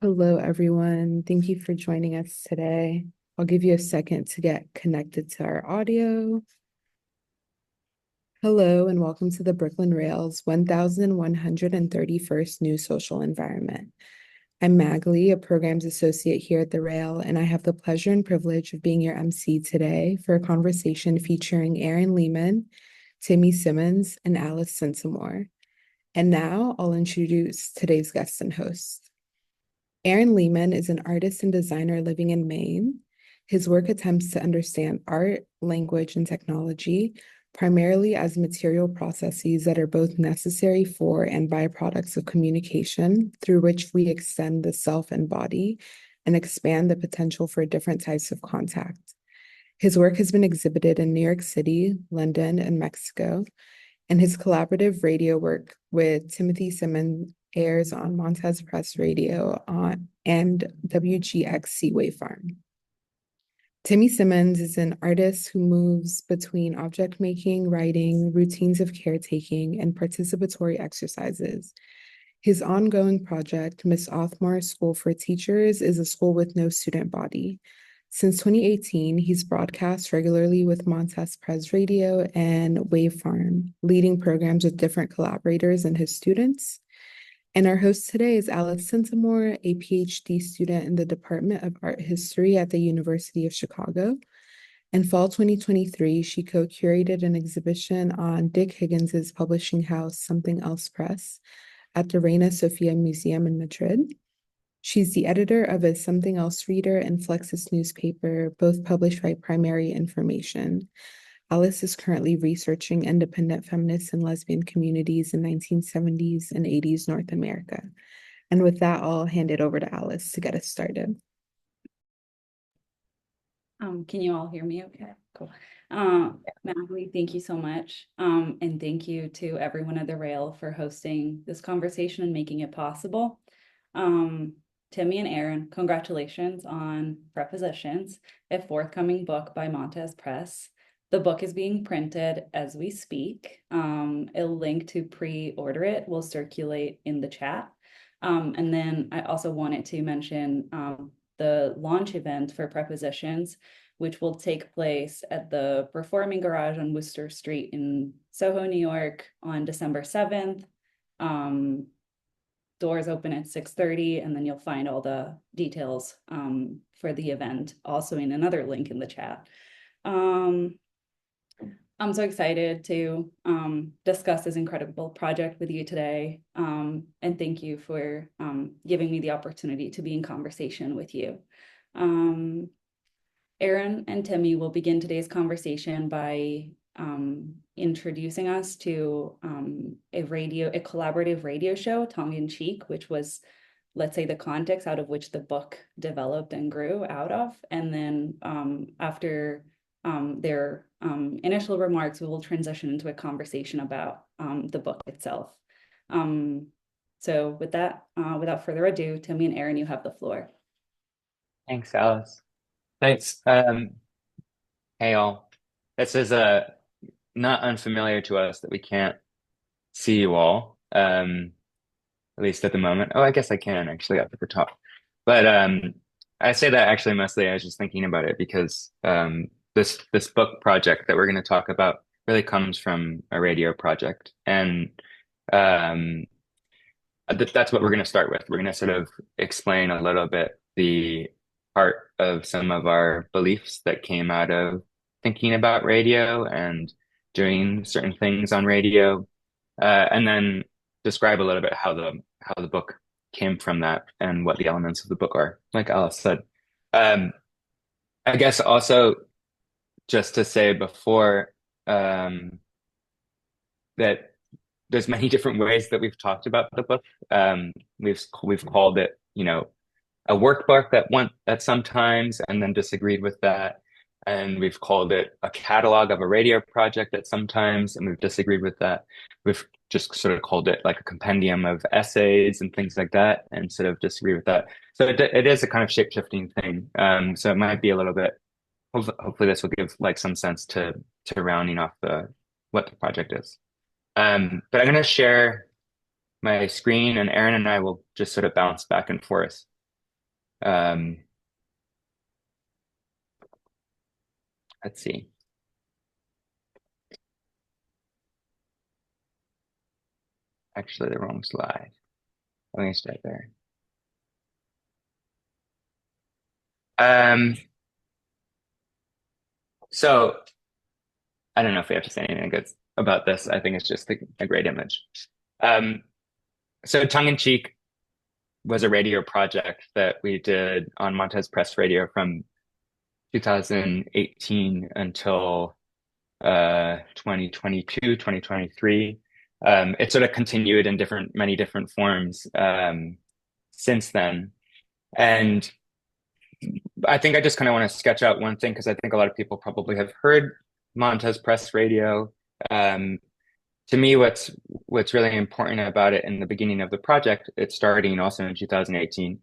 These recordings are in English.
Hello, everyone. Thank you for joining us today. I'll give you a second to get connected to our audio. Hello, and welcome to the Brooklyn Rail's 1131st New Social Environment. I'm Magali, a programs associate here at the Rail, and I have the pleasure and privilege of being your MC today for a conversation featuring Aaron Lehman, Timmy Simonds, and Alice Centamore. And now I'll introduce today's guest and host. Aaron Lehman is an artist and designer living in Maine. His work attempts to understand art, language, and technology, primarily as material processes that are both necessary for and byproducts of communication, through which we extend the self and body and expand the potential for different types of contact. His work has been exhibited in New York City, London, and Mexico, and his collaborative radio work with Timothy Simonds airs on Montez Press Radio and WGXC Waveform. Timmy Simonds is an artist who moves between object making, writing, routines of caretaking, and participatory exercises. His ongoing project, Miss Othmar School for Teachers, is a school with no student body. Since 2018, he's broadcast regularly with Montez Press Radio and Waveform, leading programs with different collaborators and his students. And our host today is Alice Centamore, a PhD student in the Department of Art History at the University of Chicago. In fall 2023, she co-curated an exhibition on Dick Higgins's publishing house, Something Else Press, at the Reina Sofia Museum in Madrid. She's the editor of a Something Else Reader and Flexus newspaper, both published by Primary Information. Alice is currently researching independent feminist and lesbian communities in 1970s and 80s North America. And with that, I'll hand it over to Alice to get us started. Can you all hear me okay? Cool. Magali, thank you so much. And thank you to everyone at the Rail for hosting this conversation and making it possible. Timmy and Aaron, congratulations on Prepositions, a forthcoming book by Montez Press. The book is being printed as we speak. A link to pre-order it will circulate in the chat. And then I also wanted to mention the launch event for Prepositions, which will take place at the Performing Garage on Worcester Street in Soho, New York on December 7th. Doors open at 6:30, and then you'll find all the details for the event also in another link in the chat. I'm so excited to discuss this incredible project with you today. And thank you for giving me the opportunity to be in conversation with you. Aaron and Timmy will begin today's conversation by introducing us to a collaborative radio show, Tongue in Cheek, which was, let's say, the context out of which the book developed and grew out of. And then after their initial remarks, we will transition into a conversation about the book itself. So with that, without further ado, Timmy and Aaron, you have the floor. Thanks, Alice. Thanks. Hey all. This is not unfamiliar to us that we can't see you all, at least at the moment. Oh, I guess I can actually up at the top. But I say that actually mostly I was just thinking about it because this book project that we're going to talk about really comes from a radio project, and that's what we're going to start with. We're going to sort of explain a little bit the part of some of our beliefs that came out of thinking about radio and doing certain things on radio, and then describe a little bit how the book came from that and what the elements of the book are, like Alice said. I guess also just to say before that there's many different ways that we've talked about the book. We've called it, a workbook that sometimes, and then disagreed with that. And we've called it a catalog of a radio project at sometimes, and we've disagreed with that. We've just sort of called it like a compendium of essays and things like that, and sort of disagree with that. So it is a kind of shape-shifting thing. So it might be a little bit. Hopefully, this will give like some sense to rounding off what the project is. But I'm going to share my screen, and Aaron and I will just sort of bounce back and forth let's see. Actually, the wrong slide. Let me start there. So I don't know if we have to say anything good about this. I think it's just a great image. So Tongue in Cheek was a radio project that we did on Montez Press Radio from 2018 until 2022, 2023. It sort of continued in many different forms since then. And I think I just kind of want to sketch out one thing because I think a lot of people probably have heard Montez Press Radio. To me, what's really important about it in the beginning of the project, it's starting also in 2018,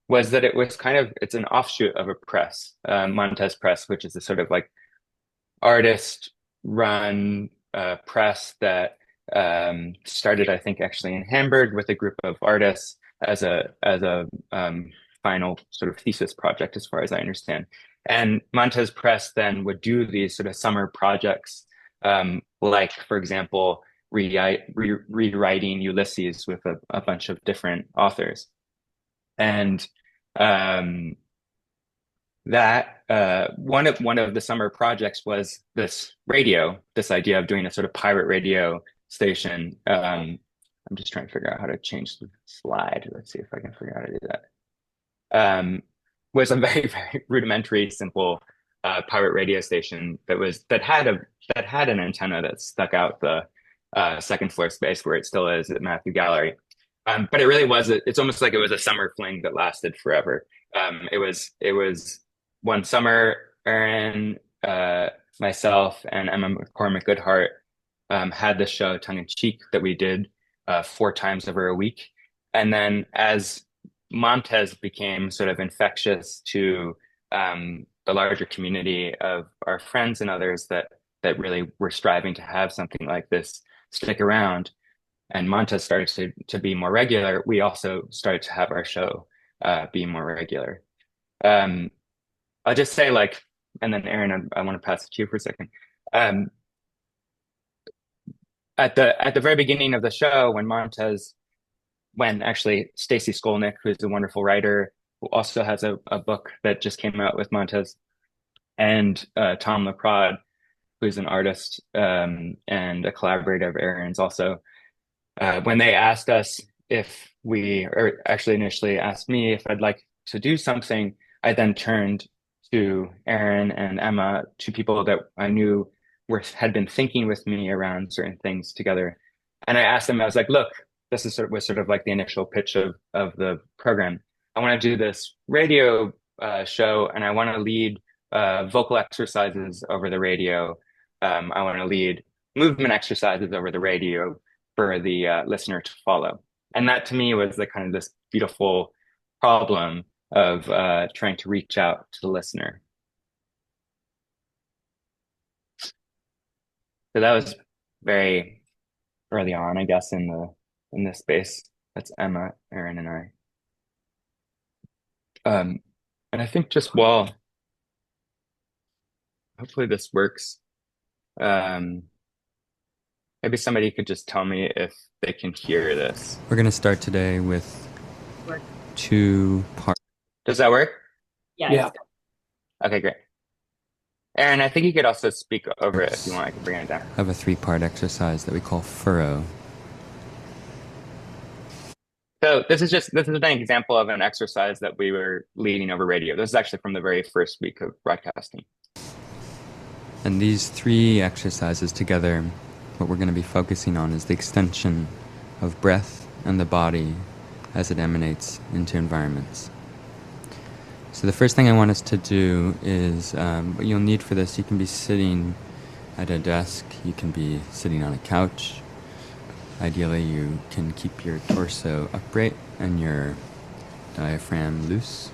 was that it's an offshoot of a press, Montez Press, which is a sort of like artist-run press that started, I think, actually in Hamburg with a group of artists as a final sort of thesis project, as far as I understand. And Montez Press then would do these sort of summer projects, like, for example, rewriting Ulysses with a bunch of different authors. And that one of the summer projects was this idea of doing a sort of pirate radio station. I'm just trying to figure out how to change the slide. Let's see if I can figure out how to do that. Was a very, very rudimentary, simple pirate radio station that had an antenna that stuck out the second floor space where it still is at Matthew Gallery. But it really it's almost like it was a summer fling that lasted forever. It was one summer, Aaron, myself, and Emma McCormick Goodhart had the show Tongue in Cheek that we did 4 times over a week. And then as Montez became sort of infectious to the larger community of our friends and others that really were striving to have something like this stick around, and Montez started to be more regular, we also started to have our show be more regular. I'll just say, like, and then Aaron, I want to pass it to you for a second. At the very beginning of the show, when actually Stacy Skolnick, who's a wonderful writer, who also has a book that just came out with Montez, and Tom LaPrade, who's an artist and a collaborator of Aaron's also, when they asked us or actually initially asked me if I'd like to do something, I then turned to Aaron and Emma, 2 people that I knew had been thinking with me around certain things together. And I asked them, I was like, look, this was sort of like the initial pitch of the program. I want to do this radio show, and I want to lead vocal exercises over the radio. I want to lead movement exercises over the radio for the listener to follow. And that to me was the kind of this beautiful problem of trying to reach out to the listener. So that was very early on, I guess, in this space. That's Emma, Aaron, and I. And I think just hopefully this works. Maybe somebody could just tell me if they can hear this. We're going to start today with 2 parts. Does that work? Yeah. Okay, great. Aaron, I think you could also speak over it if you want. I can bring it down. I have a 3-part exercise that we call furrow. So this is an example of an exercise that we were leading over radio. This is actually from the very first week of broadcasting. And these 3 exercises together, what we're going to be focusing on is the extension of breath and the body as it emanates into environments. So the first thing I want us to do is, what you'll need for this, you can be sitting at a desk, you can be sitting on a couch. Ideally, you can keep your torso upright and your diaphragm loose.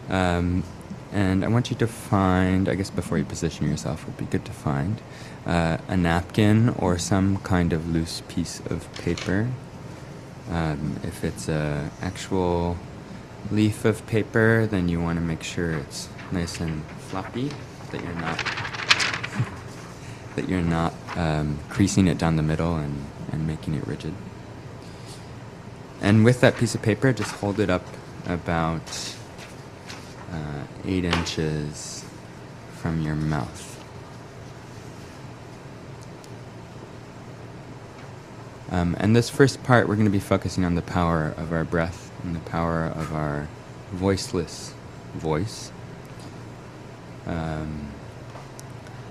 And I want you to find, I guess before you position yourself, it would be good to find a napkin or some kind of loose piece of paper. If it's a actual leaf of paper, then you want to make sure it's nice and floppy, that you're not creasing it down the middle and making it rigid. And with that piece of paper, just hold it up about 8 inches from your mouth. And this first part, we're going to be focusing on the power of our breath and the power of our voiceless voice.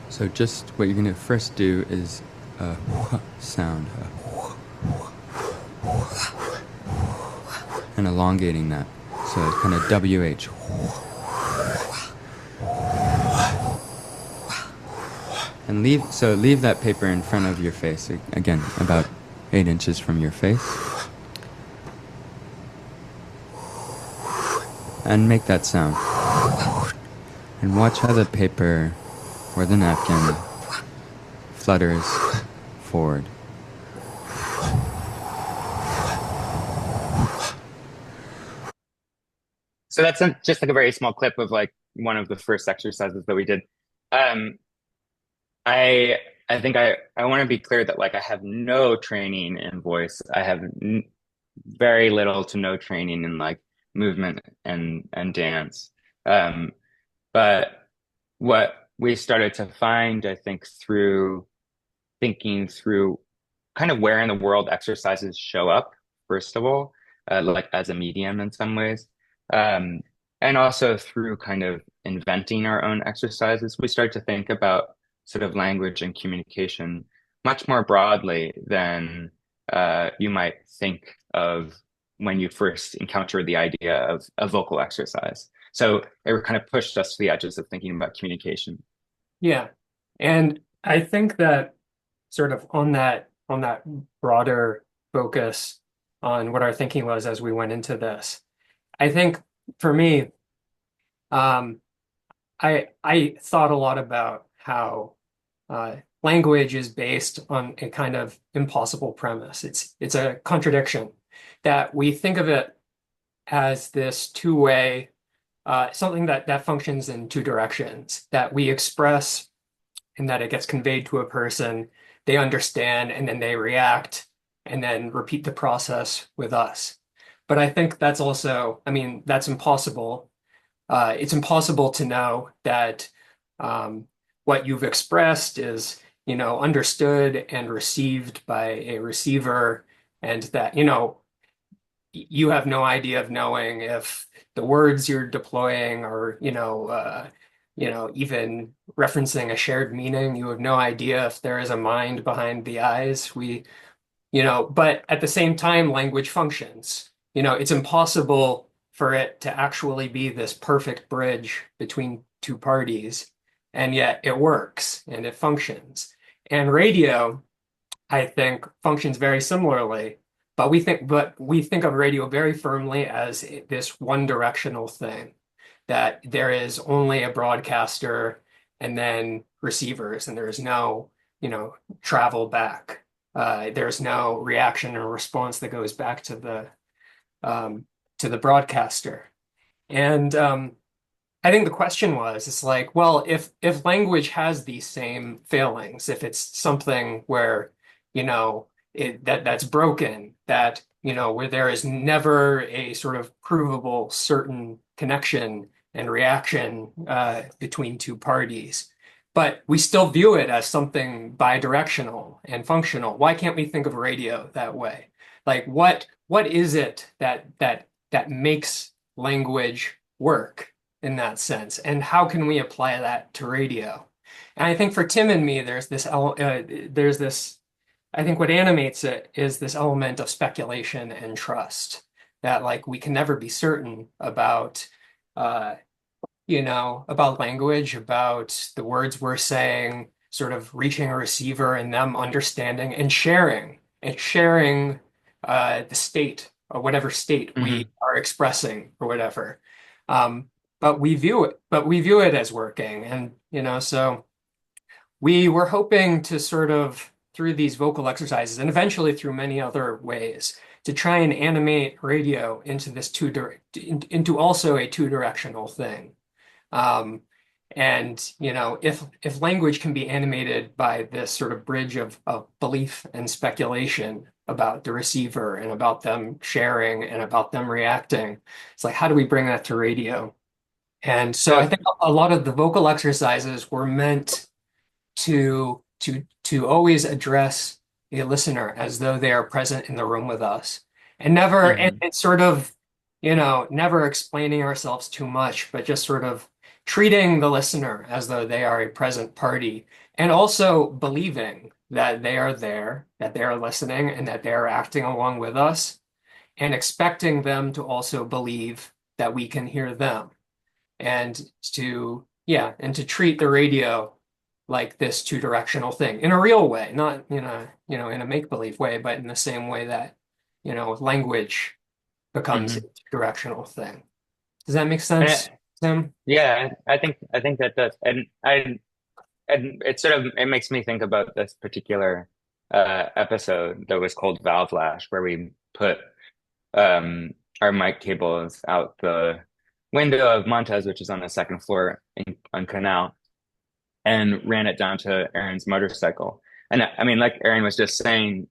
So just what you're going to first do is a sound, and elongating that. So kind of WH. And leave that paper in front of your face, again, about 8 inches from your face. And make that sound. And watch how the paper or the napkin flutters forward. So that's just like a very small clip of like one of the first exercises that we did. I think I want to be clear that like I have no training in voice. I have very little to no training in like movement and dance. But what we started to find, I think, through thinking through kind of where in the world exercises show up, first of all, like as a medium in some ways. And also through kind of inventing our own exercises, we start to think about sort of language and communication much more broadly than you might think of when you first encounter the idea of a vocal exercise. So it kind of pushed us to the edges of thinking about communication. Yeah. And I think that sort of on that broader focus on what our thinking was as we went into this, I think for me, I thought a lot about how language is based on a kind of impossible premise. It's a contradiction that we think of it as this two-way, something that functions in two directions, that we express and that it gets conveyed to a person, they understand, and then they react, and then repeat the process with us. But I think that's also, I mean, that's impossible. It's impossible to know that what you've expressed is, understood and received by a receiver, and that, you have no idea of knowing if the words you're deploying are, even referencing a shared meaning. You have no idea if there is a mind behind the eyes. But at the same time, language functions. It's impossible for it to actually be this perfect bridge between two parties, and yet it works and it functions. And radio, I think, functions very similarly. But we think of radio very firmly as this one-directional thing, that there is only a broadcaster and then receivers, and there is no, travel back. There's no reaction or response that goes back to the broadcaster. And I think the question was, it's like, well, if language has these same failings, if it's something where, that's broken, that, where there is never a sort of provable, certain connection and reaction between two parties, but we still view it as something bidirectional and functional. Why can't we think of radio that way? Like, what is it that makes language work in that sense, and how can we apply that to radio? And I think for Tim and me, there's this. I think what animates it is this element of speculation and trust, that like we can never be certain about, about language, about the words we're saying, sort of reaching a receiver and them understanding and sharing the state or whatever state we are expressing or whatever. But we view it as working, and so we were hoping to sort of, through these vocal exercises and eventually through many other ways, to try and animate radio into this into also a two-directional thing. And if language can be animated by this sort of bridge of belief and speculation about the receiver and about them sharing and about them reacting, it's like, how do we bring that to radio? And so I think a lot of the vocal exercises were meant to always address the listener as though they are present in the room with us, and never and it's sort of never explaining ourselves too much, but just sort of treating the listener as though they are a present party, and also believing that they are there, that they are listening, and that they are acting along with us, and expecting them to also believe that we can hear them, and to treat the radio like this two-directional thing in a real way, not in a make-believe way, but in the same way that language becomes a two-directional thing. Does that make sense, Tim? Yeah, I think that does, and it makes me think about this particular episode that was called Valve Lash, where we put our mic cables out the window of Montez, which is on the second floor on Canal, and ran it down to Aaron's motorcycle. And I mean, like Aaron was just saying,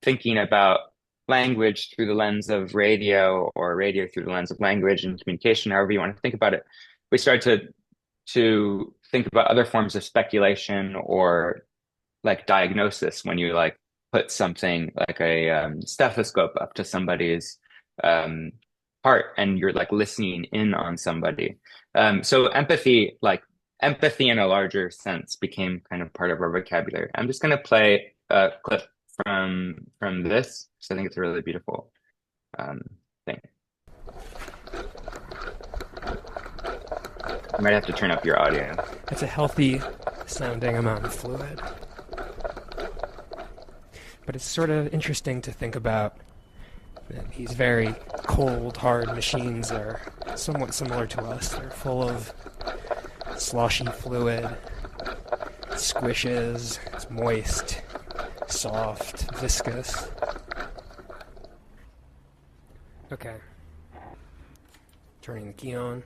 thinking about language through the lens of radio, or radio through the lens of language and communication, however you want to think about it, we start to think about other forms of speculation or like diagnosis when you like put something like a stethoscope up to somebody's heart and you're like listening in on somebody. So empathy in a larger sense became kind of part of our vocabulary. I'm just going to play a clip from this, because I think it's a really beautiful thing. You might have to turn up your audio. It's a healthy sounding amount of fluid. But it's sort of interesting to think about that these very cold, hard machines are somewhat similar to us. They're full of sloshy fluid, it squishes, it's moist, soft, viscous. Okay. Turning the key on.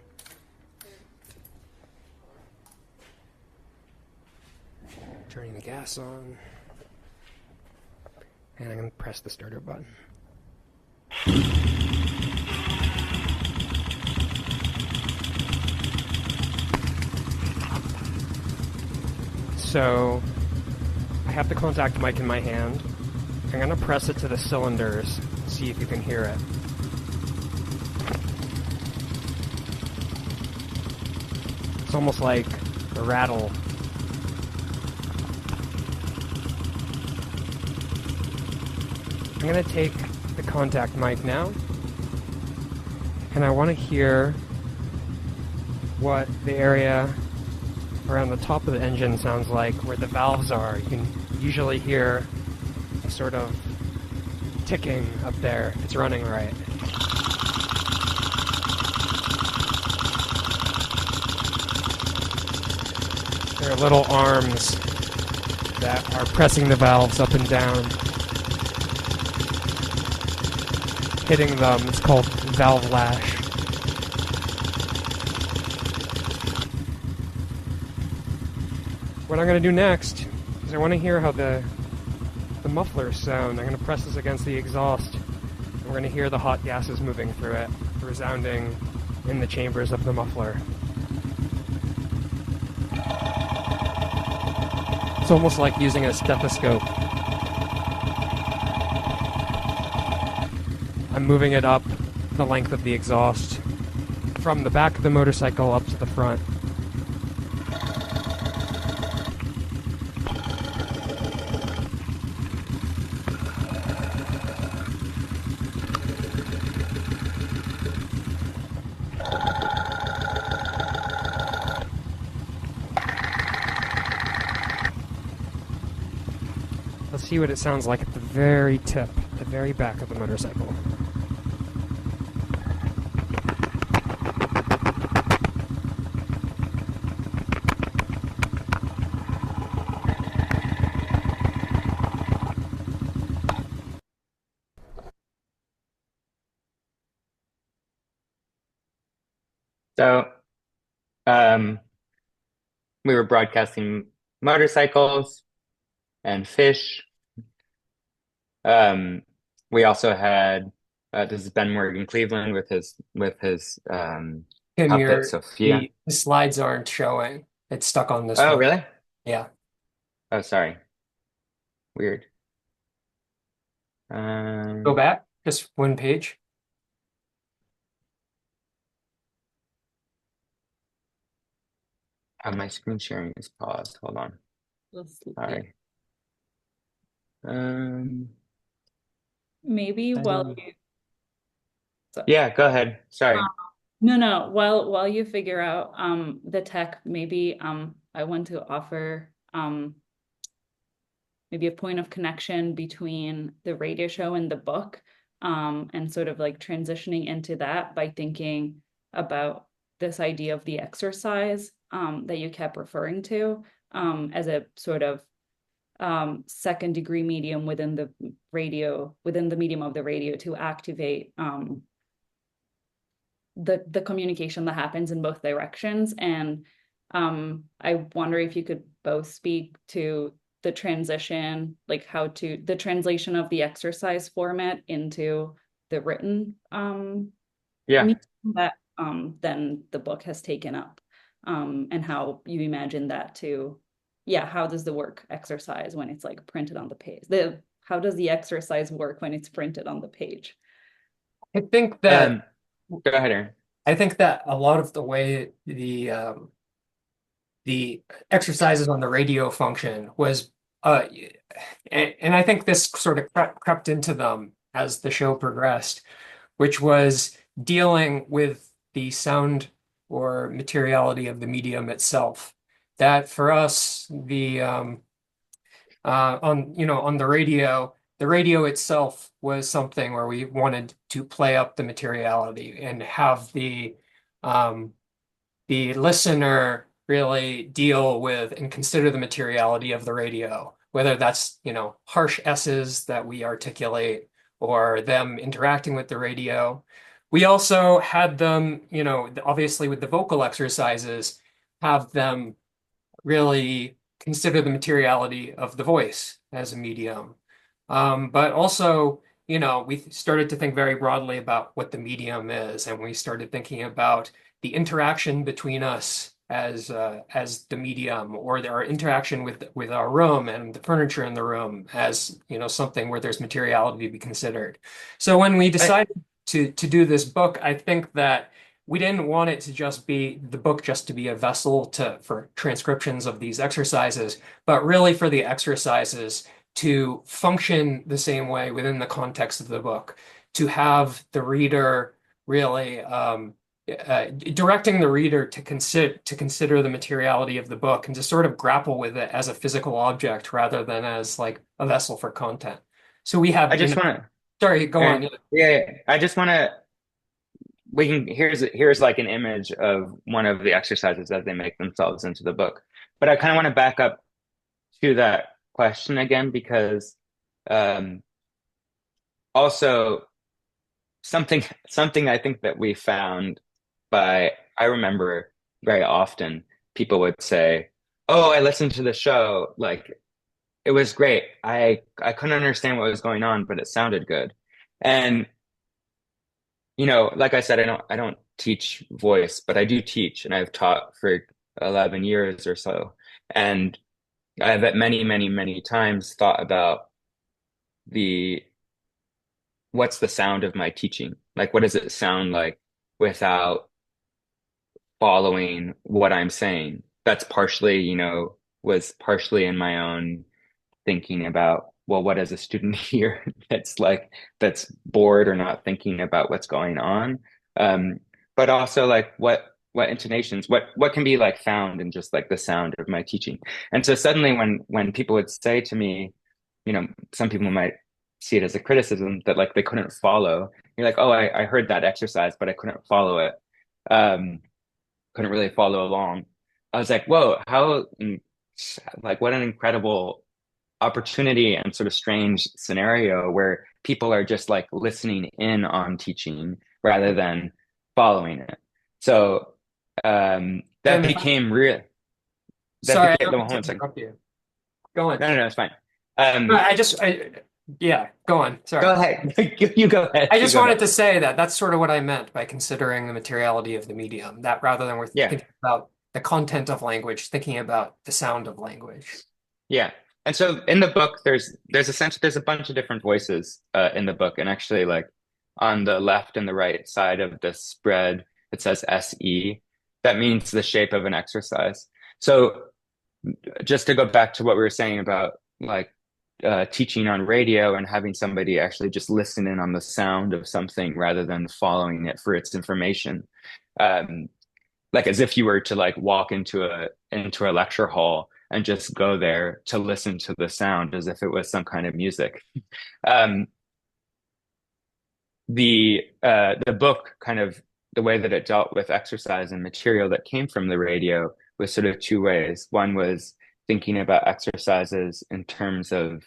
Turning the gas on. And I'm going to press the starter button. So, I have the contact mic in my hand. I'm going to press it to the cylinders, see if you can hear it. It's almost like a rattle. I'm going to take the contact mic now, and I want to hear what the area around the top of the engine sounds like, where the valves are. You can usually hear a sort of ticking up there. It's running right. There are little arms that are pressing the valves up and down, hitting them. It's called valve lash. What I'm going to do next is I want to hear how the mufflers sound. I'm going to press this against the exhaust, and we're going to hear the hot gases moving through it, resounding in the chambers of the muffler. It's almost like using a stethoscope. I'm moving it up the length of the exhaust, from the back of the motorcycle up to the front. Let's see what it sounds like at the very tip, the very back of the motorcycle. So um, we were broadcasting motorcycles and fish. Um, we also had this is Ben Morgan Cleveland with his Tim, puppet Sophia. the slides aren't showing. It's stuck on this Oh, one. really? Yeah. Oh, sorry. Weird. Go back, just one page. My screen sharing is paused. Hold on. Sorry. Maybe while you, Yeah, go ahead. Sorry. no, while you figure out the tech, maybe I want to offer maybe a point of connection between the radio show and the book, and sort of like transitioning into that by thinking about this idea of the exercise that you kept referring to as a sort of second degree medium within the medium of the radio to activate the communication that happens in both directions. And I wonder if you could both speak to the transition, like the translation of the exercise format into the written Yeah. medium that then the book has taken up, and how you imagine that to, how does the work exercise when it's like printed on the page? How does the exercise work when it's printed on the page? I think that Go ahead, Aaron. I think that a lot of the way the exercises on the radio function was, and I think this sort of crept into them as the show progressed, which was dealing with the sound or materiality of the medium itself. That for us, on the radio itself was something where we wanted to play up the materiality and have the listener really deal with and consider the materiality of the radio, whether that's, harsh S's that we articulate or them interacting with the radio. We also had them, obviously with the vocal exercises, have them really consider the materiality of the voice as a medium. But also, we started to think very broadly about what the medium is, and we started thinking about the interaction between us as the medium, or our interaction with our room and the furniture in the room as, something where there's materiality to be considered. So when we decided to do this book, I think that we didn't want it to just be the book just to be a vessel for transcriptions of these exercises, but really for the exercises to function the same way within the context of the book, to have the reader really directing the reader to consider the materiality of the book and to sort of grapple with it as a physical object rather than as like a vessel for content. So we have. I just want to. Sorry, go on. Yeah. I just want to. Here's like an image of one of the exercises as they make themselves into the book. But I kind of want to back up to that question again, because also something I think that we found I remember very often people would say, "Oh, I listened to the show, like it was great. I couldn't understand what was going on, but it sounded good." And like I said, I don't teach voice, but I do teach, and I've taught for 11 years or so. And I've at many, many, many times thought about what's the sound of my teaching? Like, what does it sound like without following what I'm saying? That's partially, was partially in my own thinking about, well, what does a student hear that's bored or not thinking about what's going on? But also like what intonations, what can be like found in just like the sound of my teaching. And so suddenly when people would say to me, some people might see it as a criticism that like they couldn't follow. You're like, oh, I heard that exercise, but I couldn't follow it. Couldn't really follow along. I was like, whoa, like what an incredible opportunity and sort of strange scenario where people are just like listening in on teaching rather than following it. So that Tim, became real. That sorry, I became don't the mean to one second. interrupt you. Go on. No, it's fine. No, yeah, go on. Sorry. Go ahead. You go ahead. I You just go wanted ahead. to say that that's sort of what I meant by considering the materiality of the medium, that rather than we're Yeah. thinking about the content of language, thinking about the sound of language. Yeah. And so in the book, there's a bunch of different voices in the book. And actually, like on the left and the right side of the spread, it says SE. That means the shape of an exercise. So just to go back to what we were saying about like teaching on radio and having somebody actually just listen in on the sound of something rather than following it for its information. Um, like as if you were to like walk into a lecture hall and just go there to listen to the sound as if it was some kind of music. Um, the book kind of the way that it dealt with exercise and material that came from the radio was sort of two ways. One was thinking about exercises in terms of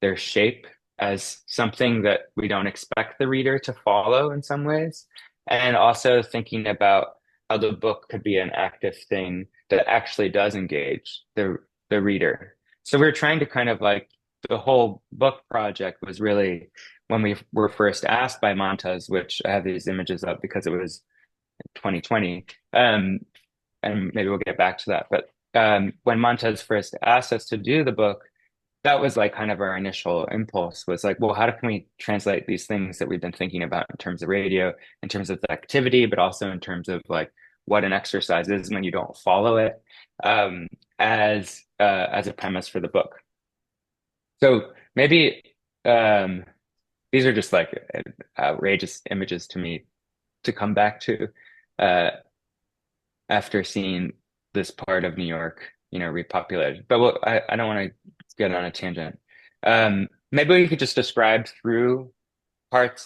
their shape as something that we don't expect the reader to follow in some ways, and also thinking about how the book could be an active thing that actually does engage the reader. So we're trying to kind of like the whole book project was really when we were first asked by Montez, which I have these images up because it was 2020, and maybe we'll get back to that. But when Montez first asked us to do the book, that was like kind of our initial impulse was like, well, how can we translate these things that we've been thinking about in terms of radio, in terms of the activity, but also in terms of like what an exercise is when you don't follow it, as a premise for the book. So maybe these are just like outrageous images to me to come back to after seeing this part of New York, repopulated. But I don't want to get on a tangent. Maybe we could just describe through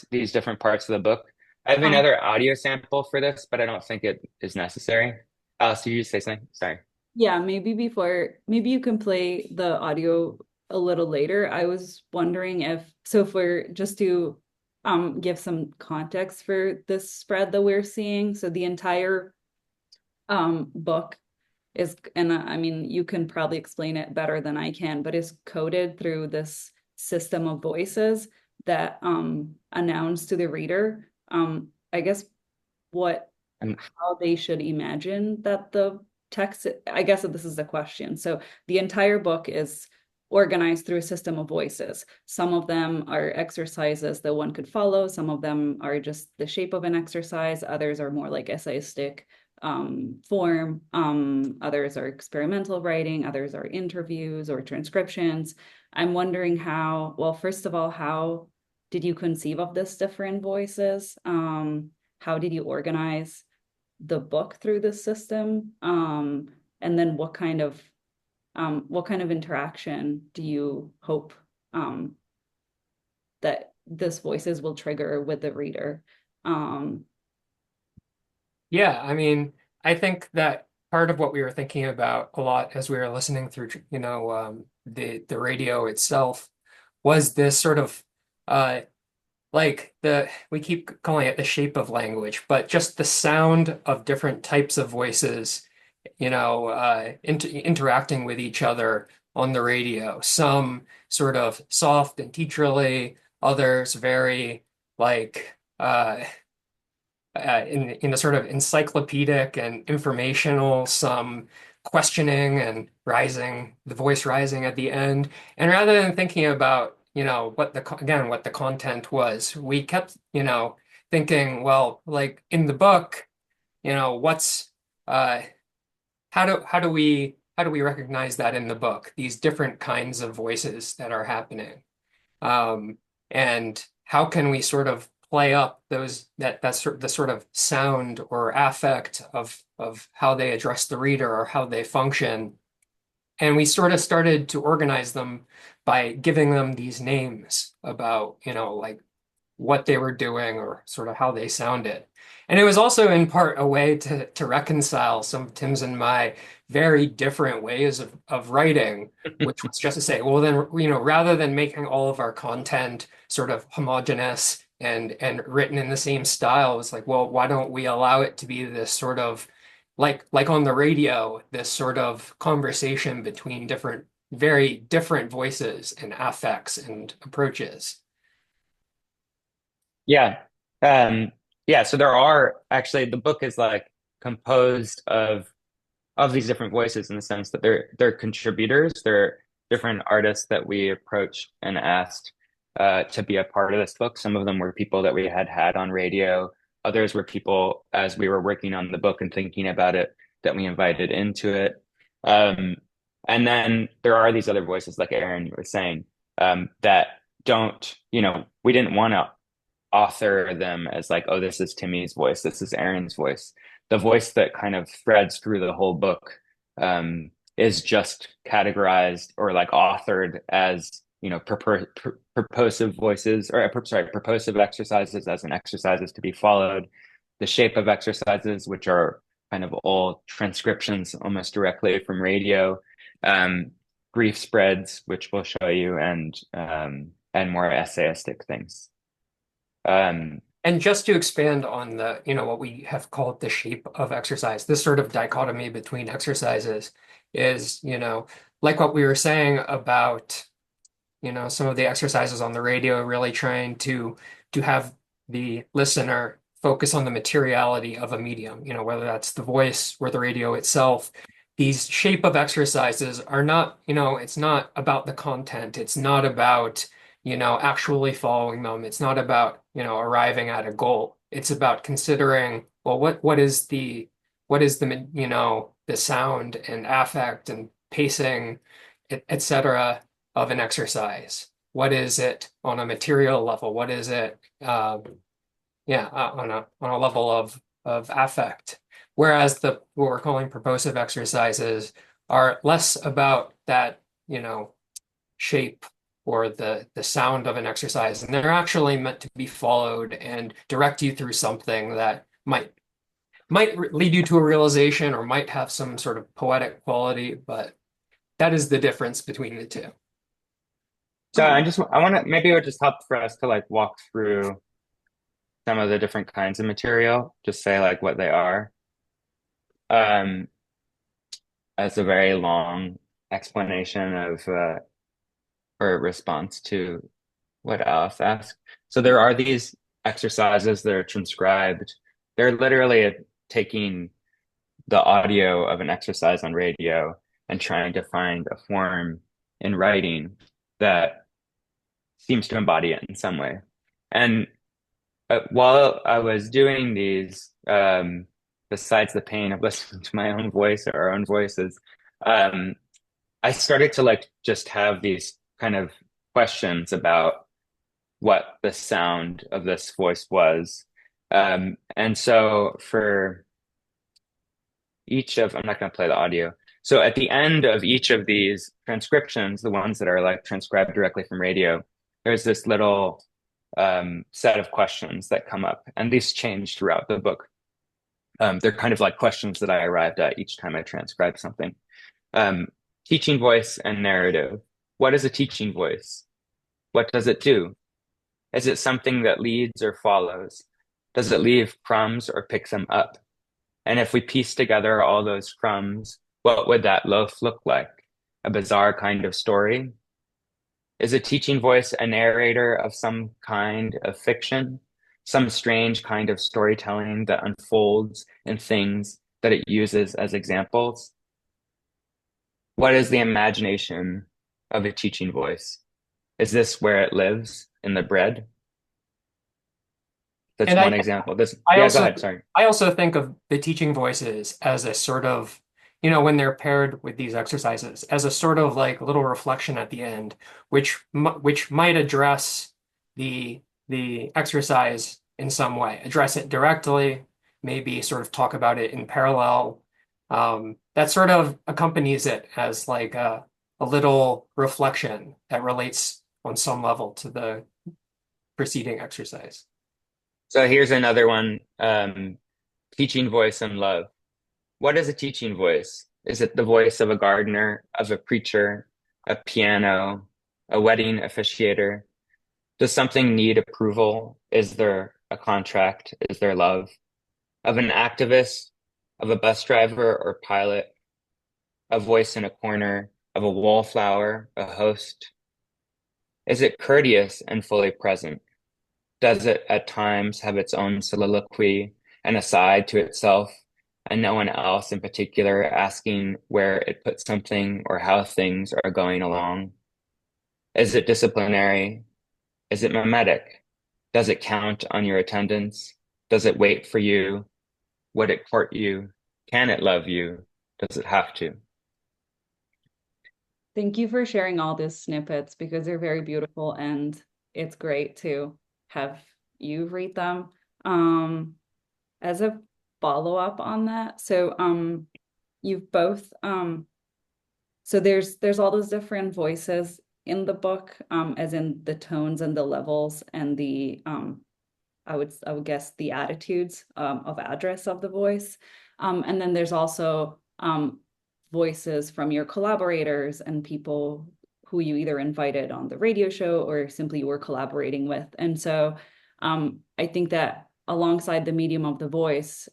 these different parts of the book. I have another audio sample for this, but I don't think it is necessary. Alice, did you say something? Sorry. Yeah, maybe you can play the audio a little later. I was wondering if we're just to give some context for this spread that we're seeing. So the entire book is, and I mean, you can probably explain it better than I can, but is coded through this system of voices that announce to the reader, I guess, how they should imagine that the text, I guess that this is the question. So the entire book is organized through a system of voices. Some of them are exercises that one could follow. Some of them are just the shape of an exercise. Others are more like essayistic form. Others are experimental writing. Others are interviews or transcriptions. I'm wondering first of all, how did you conceive of this different voices? How did you organize the book through this system? And then what kind of interaction do you hope that this voices will trigger with the reader? Yeah, I mean, I think that part of what we were thinking about a lot as we were listening through, the radio itself was this sort of we keep calling it the shape of language, but just the sound of different types of voices, interacting with each other on the radio. Some sort of soft and teacherly, others very like in a sort of encyclopedic and informational, some questioning and the voice rising at the end. And rather than thinking about, what the content was, we kept, thinking, well, like in the book, what's how do we recognize that in the book, these different kinds of voices that are happening? And how can we sort of play up the sort of sound or affect of how they address the reader or how they function. And we sort of started to organize them by giving them these names about, like what they were doing or sort of how they sounded. And it was also in part a way to reconcile some of Tim's and my very different ways of writing, which was just to say, well, then, rather than making all of our content sort of homogeneous and written in the same style, it's like, well, why don't we allow it to be this sort of like on the radio, this sort of conversation between very different voices and affects and approaches. Yeah. Yeah, so there are actually the book is like composed of these different voices in the sense that they're contributors. They're different artists that we approached and asked to be a part of this book. Some of them were people that we had on radio. Others were people as we were working on the book and thinking about it that we invited into it. Um, and then there are these other voices, like Aaron was saying, that don't, we didn't want to author them as like, oh, this is Timmy's voice, this is Aaron's voice. The voice that kind of threads through the whole book is just categorized or like authored as, purposive voices or sorry, purposive exercises as in exercises to be followed. The shape of exercises, which are kind of all transcriptions almost directly from radio. Grief spreads, which we'll show you, and more essayistic things. And just to expand on what we have called the shape of exercise, this sort of dichotomy between exercises is, like what we were saying about, some of the exercises on the radio, really trying to have the listener focus on the materiality of a medium, whether that's the voice or the radio itself. These shape of exercises are not, it's not about the content. It's not about actually following them. It's not about, arriving at a goal. It's about considering, well, what is the, the sound and affect and pacing, etc. of an exercise? What is it on a material level? What is it, on a level of affect? Whereas what we're calling purposive exercises are less about that, shape or the sound of an exercise, and they're actually meant to be followed and direct you through something that might lead you to a realization or might have some sort of poetic quality, but that is the difference between the two. So I want to maybe it would just help for us to like walk through some of the different kinds of material, just say like what they are. As a very long explanation of or response to what Alice asked. So there are these exercises that are transcribed. They're literally taking the audio of an exercise on radio and trying to find a form in writing that seems to embody it in some way. And while I was doing these, besides the pain of listening to my own voice or our own voices, I started to like just have these kind of questions about what the sound of this voice was. And so for each of, I'm not going to play the audio. So at the end of each of these transcriptions, the ones that are like transcribed directly from radio, there's this little set of questions that come up, and these change throughout the book. They're kind of like questions that I arrived at each time I transcribe something. Teaching voice and narrative. What is a teaching voice? What does it do? Is it something that leads or follows? Does it leave crumbs or pick them up? And if we piece together all those crumbs, what would that loaf look like? A bizarre kind of story? Is a teaching voice a narrator of some kind of fiction? Some strange kind of storytelling that unfolds in things that it uses as examples? What is the imagination of a teaching voice? Is this where it lives, in the bread? That's one example. Go ahead, sorry. I also think of the teaching voices as a sort of, when they're paired with these exercises, as a sort of like little reflection at the end, which might address the exercise in some way, address it directly, maybe sort of talk about it in parallel. That sort of accompanies it as like a little reflection that relates on some level to the preceding exercise. So here's another one, teaching voice and love. What is a teaching voice? Is it the voice of a gardener, of a preacher, a piano, a wedding officiator? Does something need approval? Is there a contract? Is there love? Of an activist of a bus driver or pilot, a voice in a corner, of a wallflower, a host? Is it courteous and fully present? Does it at times have its own soliloquy and aside to itself, and no one else in particular asking where it puts something or how things are going along? Is it disciplinary? Is it mimetic? Does it count on your attendance? Does it wait for you? Would it court you? Can it love you? Does it have to? Thank you for sharing all these snippets because they're very beautiful and it's great to have you read them. As a follow-up on that, so you've both so there's all those different voices in the book, as in the tones and the levels and the I would guess the attitudes of address of the voice. And then there's also voices from your collaborators and people who you either invited on the radio show or simply were collaborating with. And so I think that alongside the medium of the voice,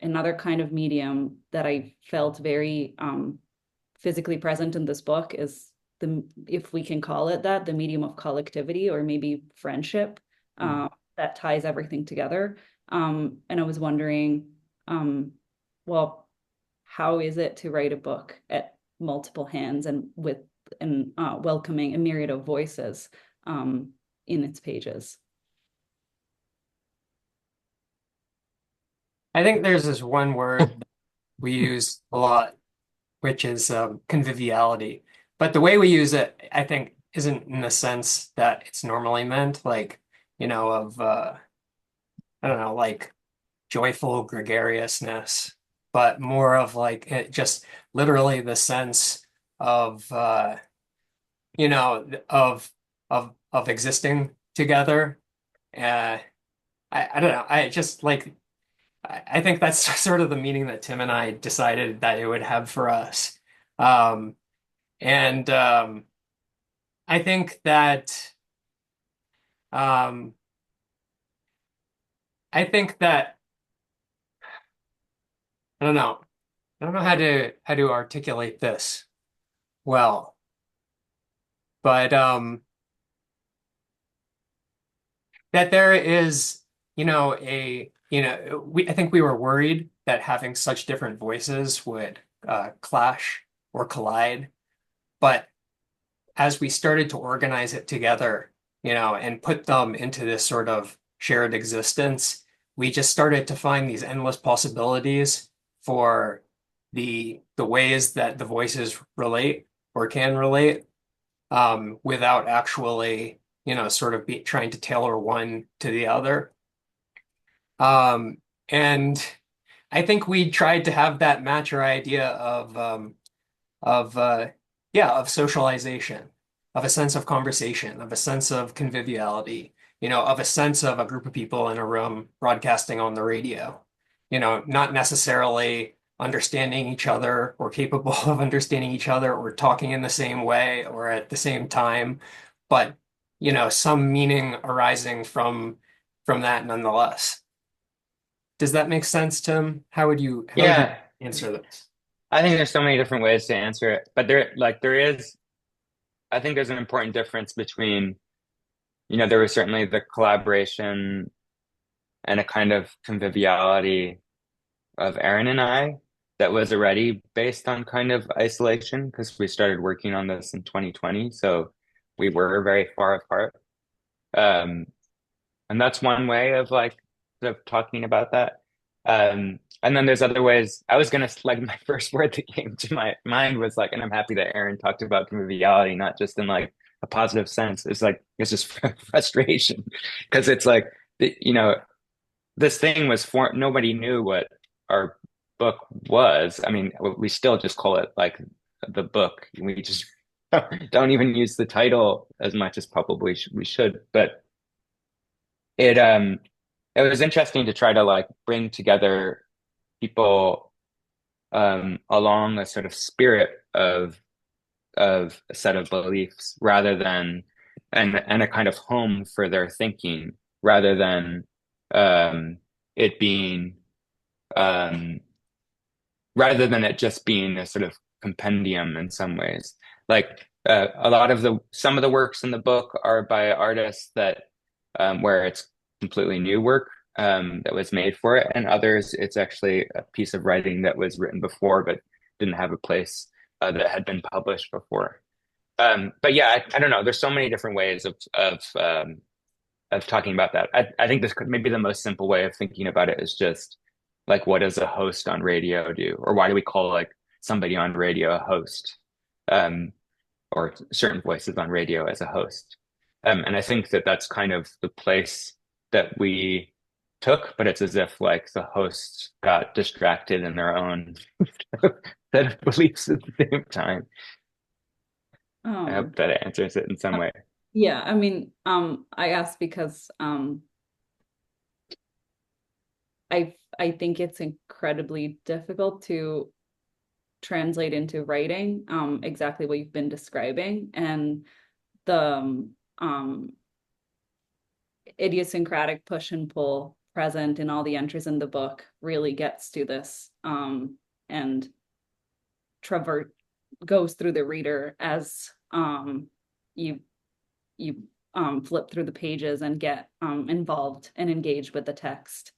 another kind of medium that I felt very physically present in this book is if we can call it that, the medium of collectivity or maybe friendship. That ties everything together. And I was wondering, well, how is it to write a book at multiple hands and with welcoming a myriad of voices in its pages? I think there's this one word we use a lot, which is conviviality. But the way we use it, I think, isn't in the sense that it's normally meant, like, of I don't know, like joyful gregariousness, but more of like just literally the sense of of existing together. I don't know. I just like I think that's sort of the meaning that Tim and I decided that it would have for us. Um, and I think that um, I think that I don't know. I don't know how to articulate this well, but that there is, we I think we were worried that having such different voices would clash or collide, but as we started to organize it together, and put them into this sort of shared existence, we just started to find these endless possibilities for the ways that the voices relate or can relate, without actually, sort of trying to tailor one to the other. And I think we tried to have that match our idea of of socialization, of a sense of conversation, of a sense of conviviality, of a sense of a group of people in a room broadcasting on the radio, not necessarily understanding each other or capable of understanding each other or talking in the same way or at the same time, but some meaning arising from that nonetheless. Does that make sense, Tim? How would you Yeah, answer this? I think there's so many different ways to answer it, but there is, I think there's an important difference between, there was certainly the collaboration and a kind of conviviality of Aaron and I that was already based on kind of isolation because we started working on this in 2020, so we were very far apart. Um, and that's one way of like sort of talking about that. And then there's other ways. I was gonna like my first word that came to my mind was like, and I'm happy that Aaron talked about conviviality, not just in like a positive sense. It's like it's just frustration because it's like this thing was for nobody knew what our book was. I mean, we still just call it like the book. We just don't even use the title as much as probably we should. But it it was interesting to try to like bring together people along a sort of spirit of a set of beliefs rather than and a kind of home for their thinking rather than it being rather than it just being a sort of compendium in some ways. Like some of the works in the book are by artists that where it's completely new work that was made for it, and others it's actually a piece of writing that was written before but didn't have a place that had been published before. But yeah, I don't know. There's so many different ways of talking about that. I think this could maybe the most simple way of thinking about it is just like, what does a host on radio do? Or why do we call like somebody on radio a host? Or certain voices on radio as a host. And I think that that's kind of the place that we took, but it's as if like the hosts got distracted in their own set of beliefs at the same time. I hope that answers it in some way. Yeah, I mean, I asked because I think it's incredibly difficult to translate into writing exactly what you've been describing, and the idiosyncratic push and pull present in all the entries in the book really gets to this and goes through the reader as you flip through the pages and get involved and engaged with the text.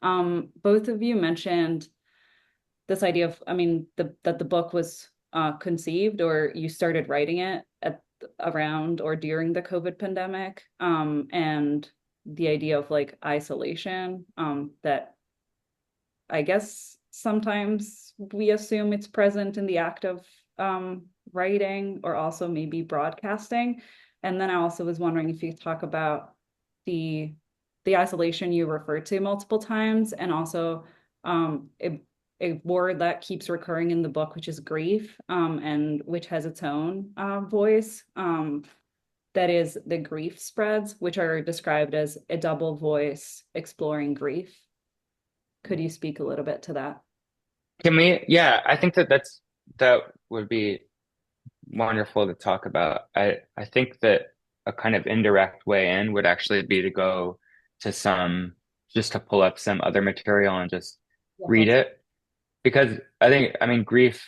Both of you mentioned this idea of, that the book was conceived, or you started writing it around or during the COVID pandemic, and the idea of like isolation, that I guess sometimes we assume it's present in the act of writing, or also maybe broadcasting. And then I also was wondering if you could talk about the isolation you referred to multiple times, and also a word that keeps recurring in the book, which is grief, and which has its own voice. That is the grief spreads, which are described as a double voice exploring grief. Could you speak a little bit to that? Yeah, I think that would be wonderful to talk about. I think that a kind of indirect way in would actually be to go to just to pull up some other material and just read it. Because grief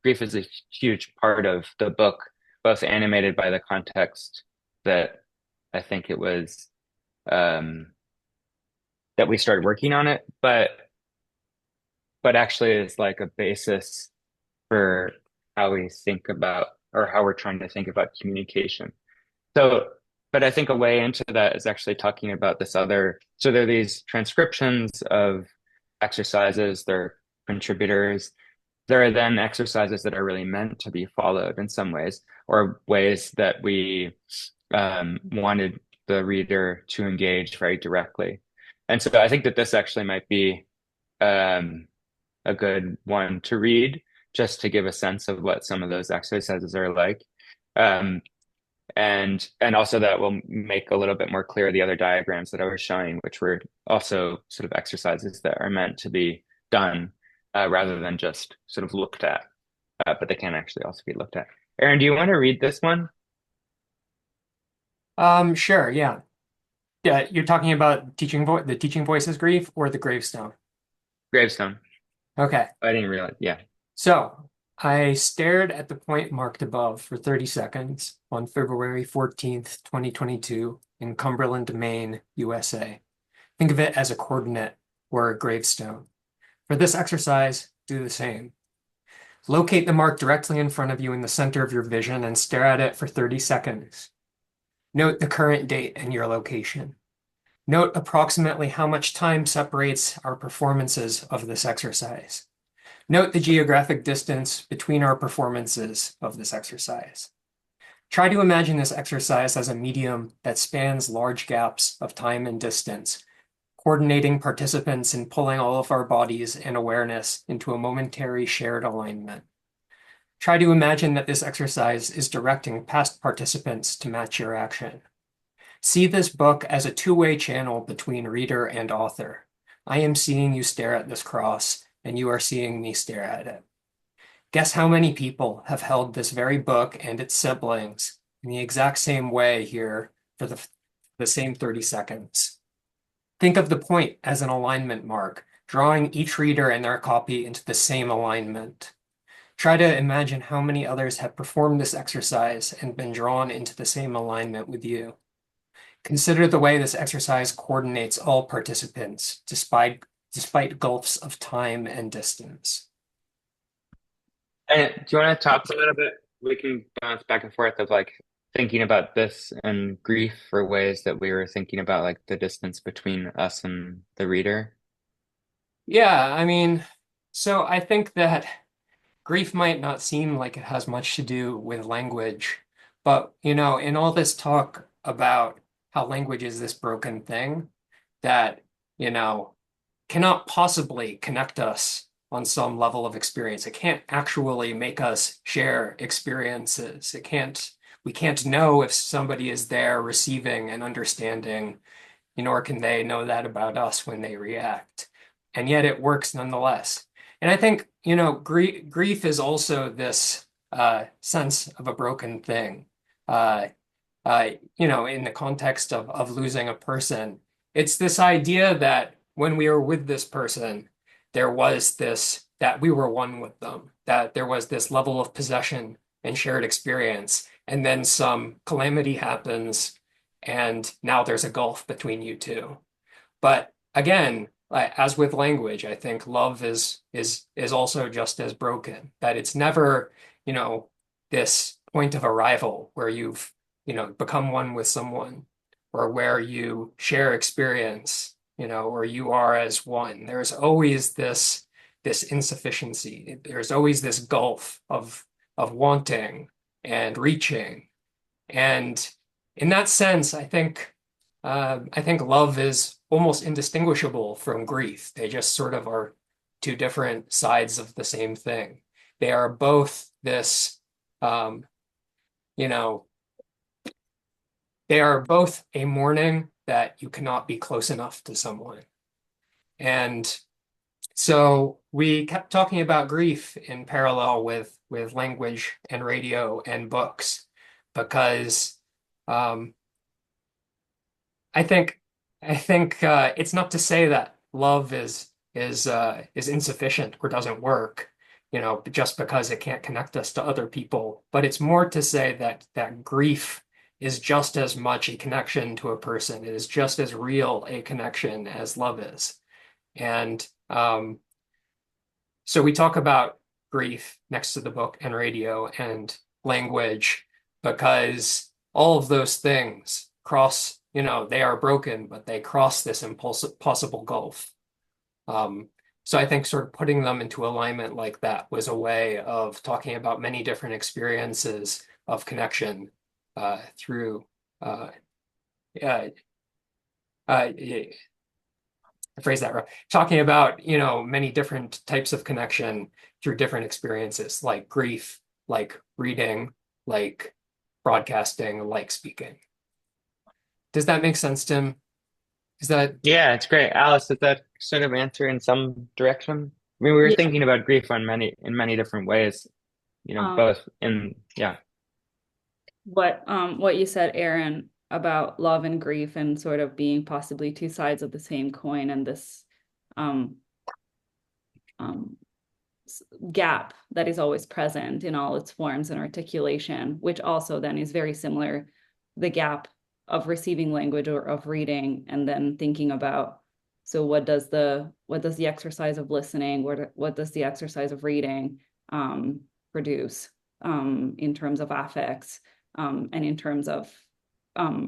is a huge part of the book, both animated by the context that I think it was that we started working on it, but actually is like a basis for how we think about, or how we're trying to think about communication. But I think a way into that is actually talking about so there are these transcriptions of exercises, they're contributors. There are then exercises that are really meant to be followed in some ways, or ways that we wanted the reader to engage very directly. And so I think that this actually might be a good one to read, just to give a sense of what some of those exercises are like. And also that will make a little bit more clear the other diagrams that I was showing, which were also sort of exercises that are meant to be done rather than just sort of looked at, but they can actually also be looked at. Aaron, do you want to read this one? Sure, yeah. Yeah, you're talking about the teaching voices grief, or the gravestone? Gravestone. Okay. I didn't realize, yeah. So I stared at the point marked above for 30 seconds on February 14th, 2022 in Cumberland, Maine, USA. Think of it as a coordinate or a gravestone. For this exercise, do the same. Locate the mark directly in front of you in the center of your vision and stare at it for 30 seconds. Note the current date and your location. Note approximately how much time separates our performances of this exercise. Note the geographic distance between our performances of this exercise. Try to imagine this exercise as a medium that spans large gaps of time and distance, coordinating participants and pulling all of our bodies and awareness into a momentary shared alignment. Try to imagine that this exercise is directing past participants to match your action. See this book as a two-way channel between reader and author. I am seeing you stare at this cross, and you are seeing me stare at it. Guess how many people have held this very book and its siblings in the exact same way here for the same 30 seconds. Think of the point as an alignment mark drawing each reader and their copy into the same alignment. Try to imagine how many others have performed this exercise and been drawn into the same alignment with you. Consider the way this exercise coordinates all participants, despite gulfs of time and distance. And do you want to talk a little bit? We can bounce back and forth of like thinking about this and grief for ways that we were thinking about like the distance between us and the reader. Yeah, I mean, so I think that grief might not seem like it has much to do with language, but in all this talk about how language is this broken thing that, you know, cannot possibly connect us on some level of experience. It can't actually make us share experiences. We can't know if somebody is there receiving and understanding, nor can they know that about us when they react. And yet it works nonetheless. And I think, grief is also this sense of a broken thing. In the context of losing a person, it's this idea that when we were with this person, there was this, that we were one with them, that there was this level of possession and shared experience. And then some calamity happens, and now there's a gulf between you two. But again, as with language, I think love is also just as broken, that it's never, this point of arrival where you've, become one with someone, or where you share experience, or you are as one. There's always this insufficiency. There's always this gulf of wanting and reaching. And in that sense, I think love is almost indistinguishable from grief. They just sort of are two different sides of the same thing. They are both this, you know, they are both a mourning that you cannot be close enough to someone. And so we kept talking about grief in parallel with language and radio and books, because I think it's not to say that love is insufficient or doesn't work, just because it can't connect us to other people. But it's more to say that grief is just as much a connection to a person. It is just as real a connection as love is. And so we talk about grief next to the book and radio and language, because all of those things cross, they are broken, but they cross this impossible gulf. So I think sort of putting them into alignment like that was a way of talking about many different experiences of connection through I phrase that right. Talking about, many different types of connection through different experiences, like grief, like reading, like broadcasting, like speaking. Does that make sense, Tim? Is that Yeah, it's great. Alice, did that sort of answer in some direction? I mean, we were Yeah. thinking about grief on many different ways, both in, yeah. What you said, Aaron, about love and grief and sort of being possibly two sides of the same coin, and this um, gap that is always present in all its forms and articulation, which also then is very similar, the gap of receiving language or of reading, and then thinking about, so what does the exercise of listening, what does the exercise of reading produce in terms of affects and in terms of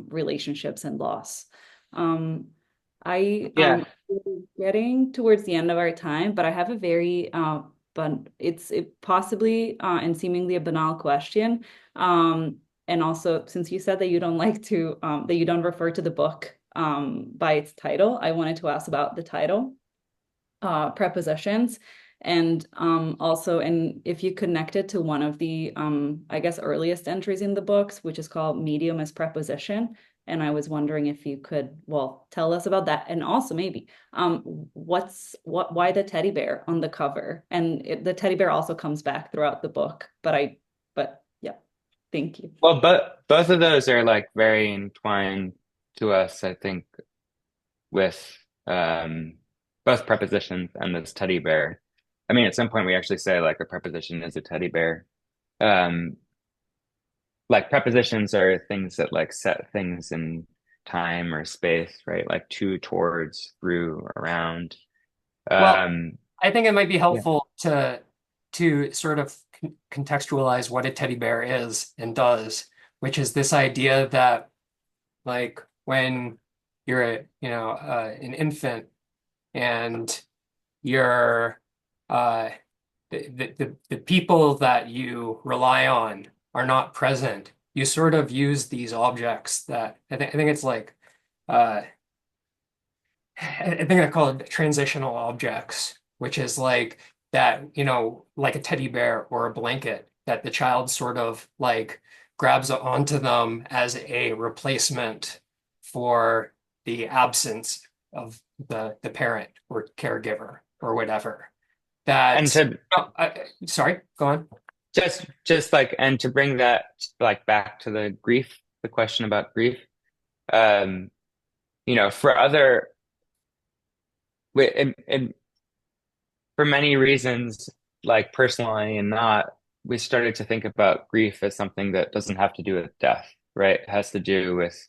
relationships and loss. Yeah. Getting towards the end of our time, but I have a very but it's possibly and seemingly a banal question. And also, since you said that you don't like to that you don't refer to the book by its title, I wanted to ask about the title, Prepositions. And also, and if you connect it to one of the, I guess, earliest entries in the books, which is called Medium as Preposition. And I was wondering if you could, well, tell us about that. And also maybe why the teddy bear on the cover? And the teddy bear also comes back throughout the book. But yeah, thank you. Well, but both of those are like very entwined to us, I think, with both prepositions and this teddy bear. I mean, at some point we actually say like a preposition is a teddy bear. Um, like prepositions are things that like set things in time or space, right? Like to, towards, through, around. Well, Um, I think it might be yeah. helpful to sort of contextualize what a teddy bear is and does, which is this idea that like when you're an infant and you're uh, the people that you rely on are not present, you sort of use these objects that I think it's like I think I call it transitional objects, which is like that, like a teddy bear or a blanket that the child sort of like grabs onto them as a replacement for the absence of the parent or caregiver or whatever. And That, to oh, sorry, go on. just like, and to bring that like back to the grief, the question about grief, um, for other, and for many reasons, like personally and not, we started to think about grief as something that doesn't have to do with death, right? It has to do with,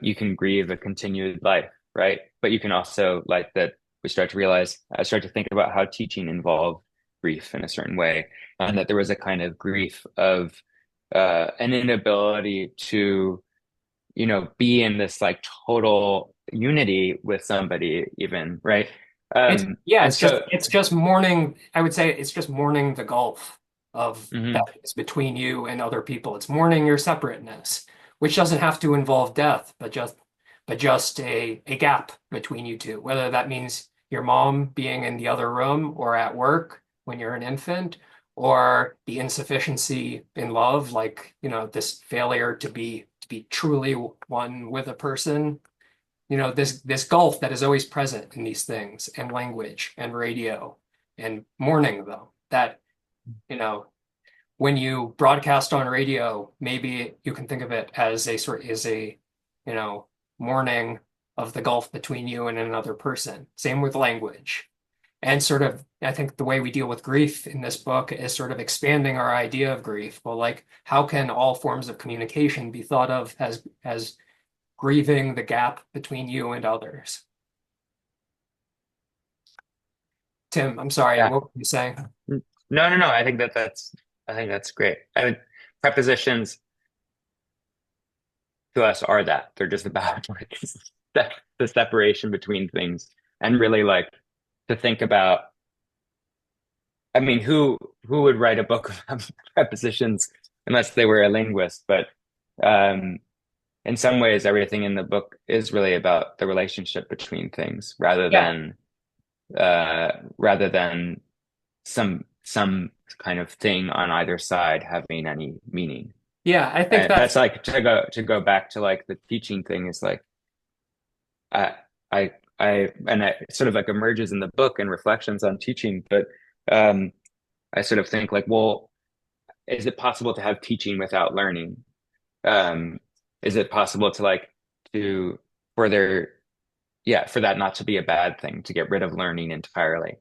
you can grieve a continued life, right? But you can also like that we start to realize, I start to think about how teaching involved grief in a certain way, and that there was a kind of grief of an inability to, be in this like total unity with somebody even, right? It's yeah, And it's just so, it's just mourning. I would say it's just mourning the gulf of that mhm. is between you and other people. It's mourning your separateness, which doesn't have to involve death, but just a gap between you two. Whether that means your mom being in the other room or at work when you're an infant, or the insufficiency in love, like this failure to be truly one with a person, this gulf that is always present in these things and language and radio and mourning though that you know when you broadcast on radio, maybe you can think of it as a sort is a mourning of the gulf between you and another person. Same with language. And sort of, I think the way we deal with grief in this book is sort of expanding our idea of grief. Well, like, how can all forms of communication be thought of as grieving the gap between you and others? Tim, I'm sorry, Yeah. what were you saying? No, no, no. I think that's great. I mean, prepositions to us are that. They're just about like the separation between things, and really like to think about. I mean, who would write a book about prepositions unless they were a linguist? But um, in some ways, everything in the book is really about the relationship between things, Yeah, rather than some kind of thing on either side having any meaning. yeah, I think That's that's like to go back to like the teaching thing is like I and it sort of like emerges in the book and reflections on teaching, but um I sort of think like, well, is it possible to have teaching without learning? Um is it possible to like to for there yeah, for that not to be a bad thing, to get rid of learning entirely?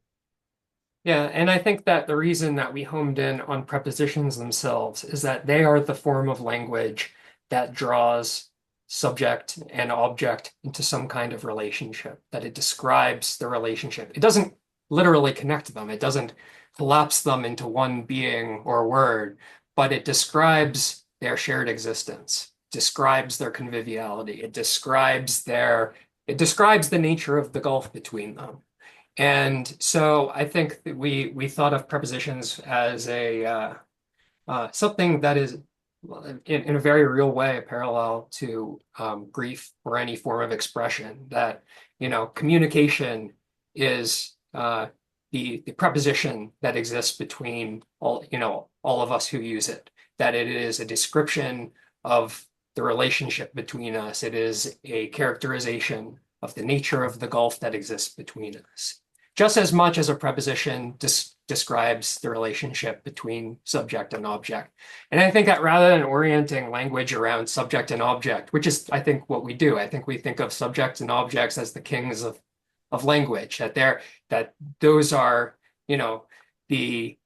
Yeah, and I think that the reason that we homed in on prepositions themselves is that they are the form of language that draws subject and object into some kind of relationship, that it describes the relationship. It doesn't literally connect them, it doesn't collapse them into one being or word, but it describes their shared existence, describes their conviviality, it describes the nature of the gulf between them. And so I think that we thought of prepositions as a something that is in a very real way parallel to grief or any form of expression. That communication is the preposition that exists between all of us who use it. That it is a description of the relationship between us. It is a characterization of the nature of the gulf that exists between us, just as much as a preposition describes the relationship between subject and object. And I think that rather than orienting language around subject and object, which is, I think, what we do, I think we think of subjects and objects as the kings of language, that those are, you know, the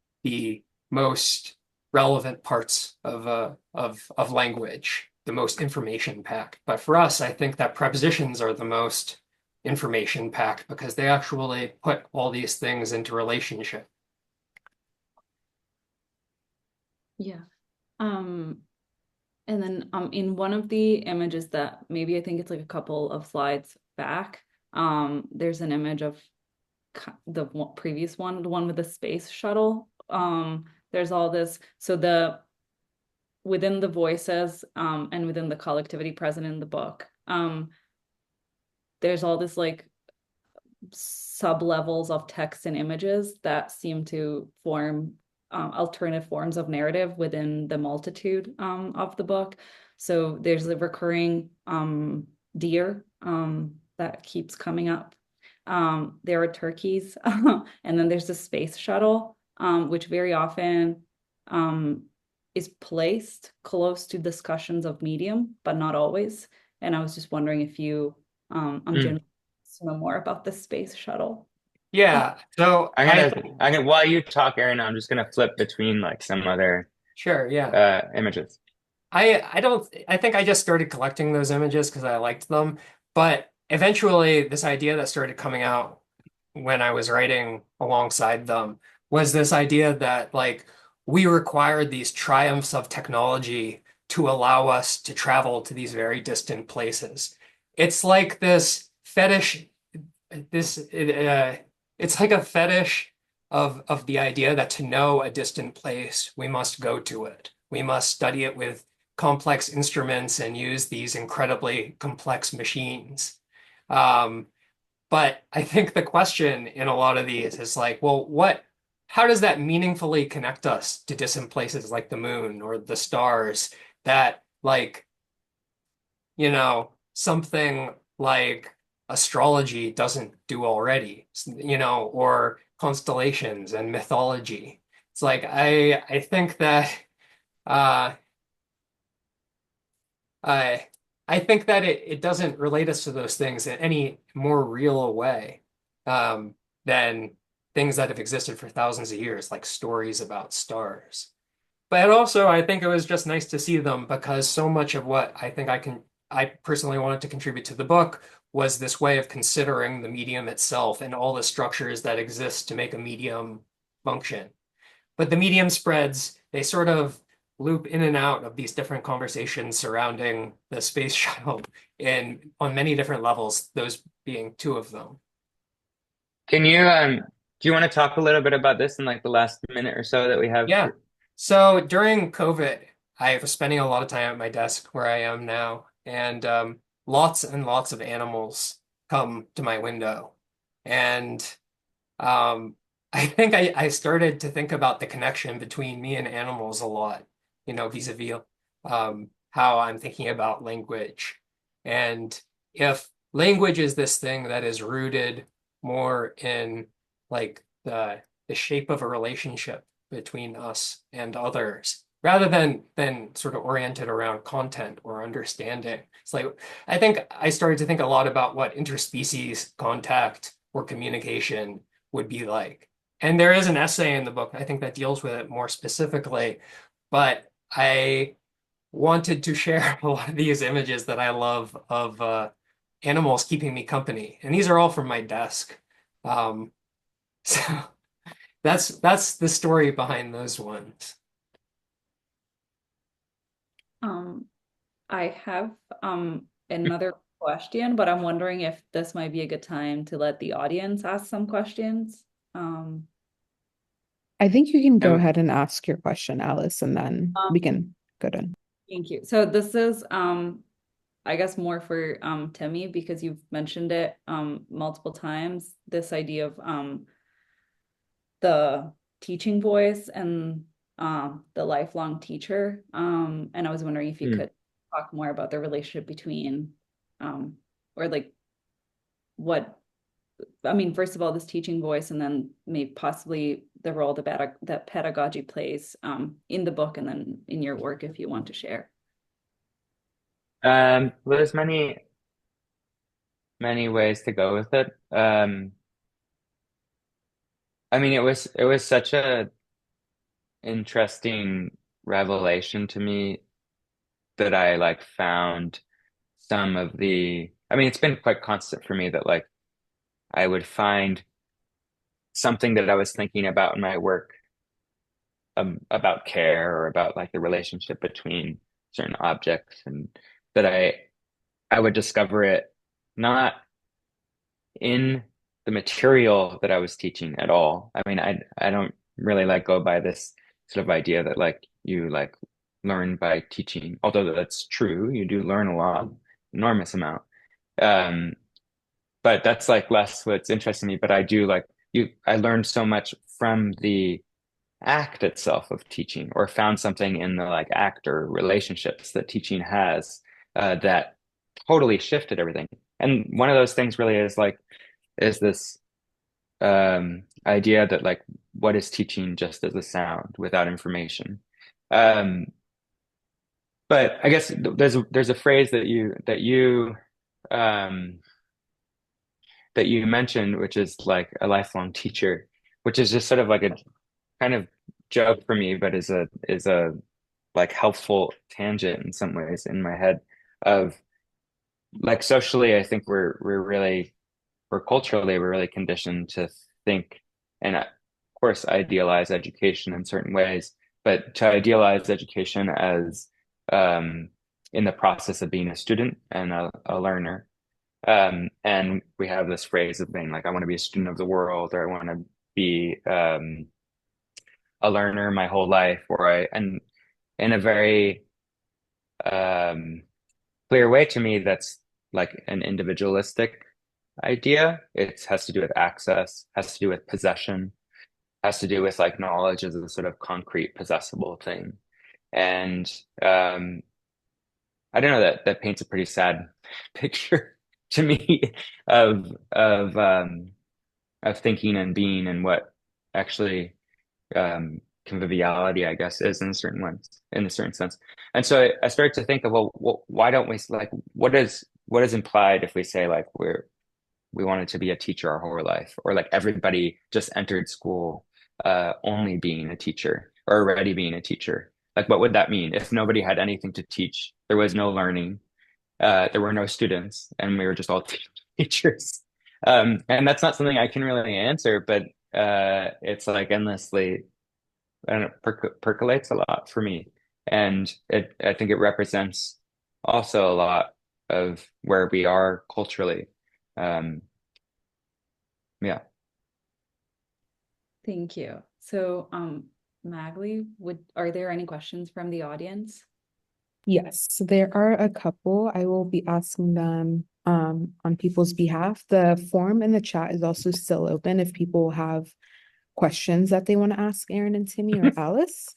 most relevant parts of language, the most information packed. But for us, I think that prepositions are the most information packed because they actually put all these things into relationship. Yeah. And then in one of the images that maybe I think it's like a couple of slides back, there's an image of the previous one, the one with the space shuttle. There's all this, so within the voices and within the collectivity present in the book, there's all this like sub-levels of text and images that seem to form alternative forms of narrative within the multitude of the book. So there's a recurring deer that keeps coming up. There are turkeys, and then there's the space shuttle, which very often is placed close to discussions of medium, but not always. And I was just wondering if you, I'm generally know more about the space shuttle. Yeah. So I'm gonna while you talk, Aaron, I'm just gonna flip between like some other sure, yeah. Images. I think I just started collecting those images because I liked them. But eventually this idea that started coming out when I was writing alongside them was this idea that like we required these triumphs of technology to allow us to travel to these very distant places. It's like this fetish, it's like a fetish of the idea that to know a distant place, we must go to it. We must study it with complex instruments and use these incredibly complex machines. But I think the question in a lot of these is like, well, how does that meaningfully connect us to distant places like the moon or the stars that like, something like astrology doesn't do already, or constellations and mythology. It's like I think that uh I think that it doesn't relate us to those things in any more real a way than things that have existed for thousands of years, like stories about stars. But also, I think it was just nice to see them because so much of what I personally wanted to contribute to the book was this way of considering the medium itself and all the structures that exist to make a medium function. But the medium spreads, they sort of loop in and out of these different conversations surrounding the space shuttle on many different levels, those being two of them. Can you do you want to talk a little bit about this in like the last minute or so that we have? Yeah. So during COVID, I was spending a lot of time at my desk where I am now, and lots and lots of animals come to my window. And I think I started to think about the connection between me and animals a lot, vis-a-vis how I'm thinking about language. And if language is this thing that is rooted more in like the shape of a relationship between us and others, rather than sort of oriented around content or understanding. It's like I think I started to think a lot about what interspecies contact or communication would be like. And there is an essay in the book, I think, that deals with it more specifically, but I wanted to share a lot of these images that I love of animals keeping me company. And these are all from my desk. So that's the story behind those ones. I have another question, but I'm wondering if this might be a good time to let the audience ask some questions. I think you can go ahead and ask your question, Alice, and then we can go to. Thank you. So this is, I guess, more for Timmy, because you've mentioned it multiple times, this idea of the teaching voice and the lifelong teacher. And I was wondering if you could talk more about the relationship between, or like what, I mean, first of all, this teaching voice, and then maybe possibly the role that pedagogy plays in the book and then in your work, if you want to share. Well, there's many ways to go with it. I mean, it was such a interesting revelation to me that I like found some of the, I mean, it's been quite constant for me that like I would find something that I was thinking about in my work, about care or about like the relationship between certain objects, and that I would discover it not in the material that I was teaching at all. I mean, I don't really like go by this sort of idea that like you like learn by teaching, although that's true. You do learn a lot, enormous amount. Um, but that's like less what's interesting me. But I do like I learned so much from the act itself of teaching, or found something in the like act or relationships that teaching has, that totally shifted everything. And one of those things really is this idea that like what is teaching just as a sound without information. Um, but I guess there's a phrase um, that you mentioned, which is like a lifelong teacher, which is just sort of like a kind of joke for me, but is a like helpful tangent in some ways in my head of like socially, I think we're culturally we're really conditioned to think and of course idealize education in certain ways, but to idealize education as um, in the process of being a student and a learner. And we have this phrase of being like, I want to be a student of the world, or I want to be a learner my whole life, and in a very um, clear way to me, that's like an individualistic idea. It has to do with access, has to do with possession, has to do with like knowledge as a sort of concrete, possessible thing. And I don't know, that paints a pretty sad picture to me of of thinking and being, and what actually conviviality, I guess, is in a certain sense. And so I started to think of, well, why don't we like what is implied if we say like we wanted to be a teacher our whole life, or like everybody just entered school only being a teacher or already being a teacher. Like, what would that mean if nobody had anything to teach? There was no learning. There were no students, and we were just all teachers. And that's not something I can really answer, but it's like endlessly, and it percolates a lot for me. And I think it represents also a lot of where we are culturally. Um, yeah. Thank you. So, Magli, are there any questions from the audience? Yes, so there are a couple. I will be asking them on people's behalf. The form in the chat is also still open if people have questions that they want to ask Aaron and Timmy or Alice.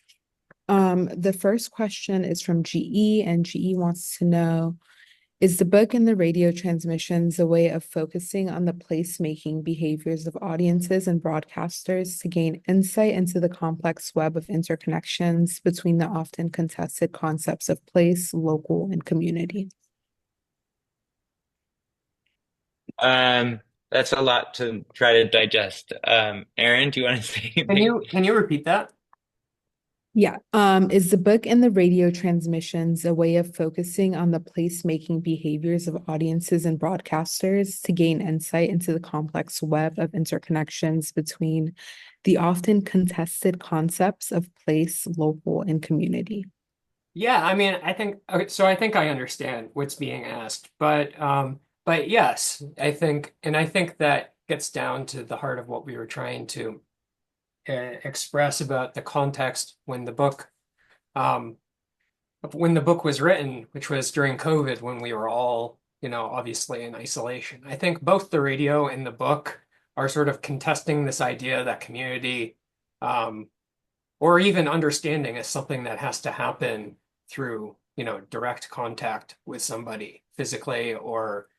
The first question is from GE, and GE wants to know, is the book and the radio transmissions a way of focusing on the placemaking behaviors of audiences and broadcasters to gain insight into the complex web of interconnections between the often contested concepts of place, local, and community? That's a lot to try to digest. Aaron, do you want to say Can anything? you repeat that? Yeah. Is the book and the radio transmissions a way of focusing on the placemaking behaviors of audiences and broadcasters to gain insight into the complex web of interconnections between the often contested concepts of place, local, and community? Yeah, I mean, I think okay, so. I think I understand what's being asked, but yes, I think that gets down to the heart of what we were trying to express about the context um, when the book was written, which was during COVID when we were all, obviously in isolation. I think both the radio and the book are sort of contesting this idea that community, um, or even understanding is something that has to happen through, direct contact with somebody physically or,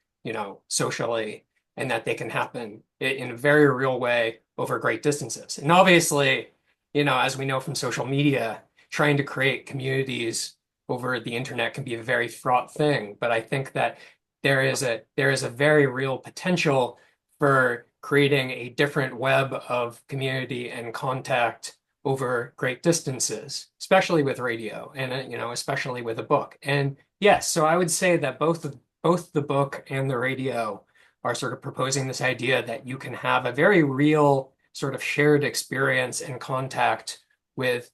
socially, and that they can happen in a very real way over great distances. And obviously, as we know from social media, trying to create communities over the internet can be a very fraught thing. But I think that there is a very real potential for creating a different web of community and contact over great distances, especially with radio and especially with a book. And yes, so I would say that both the book and the radio are sort of proposing this idea that you can have a very real sort of shared experience and contact with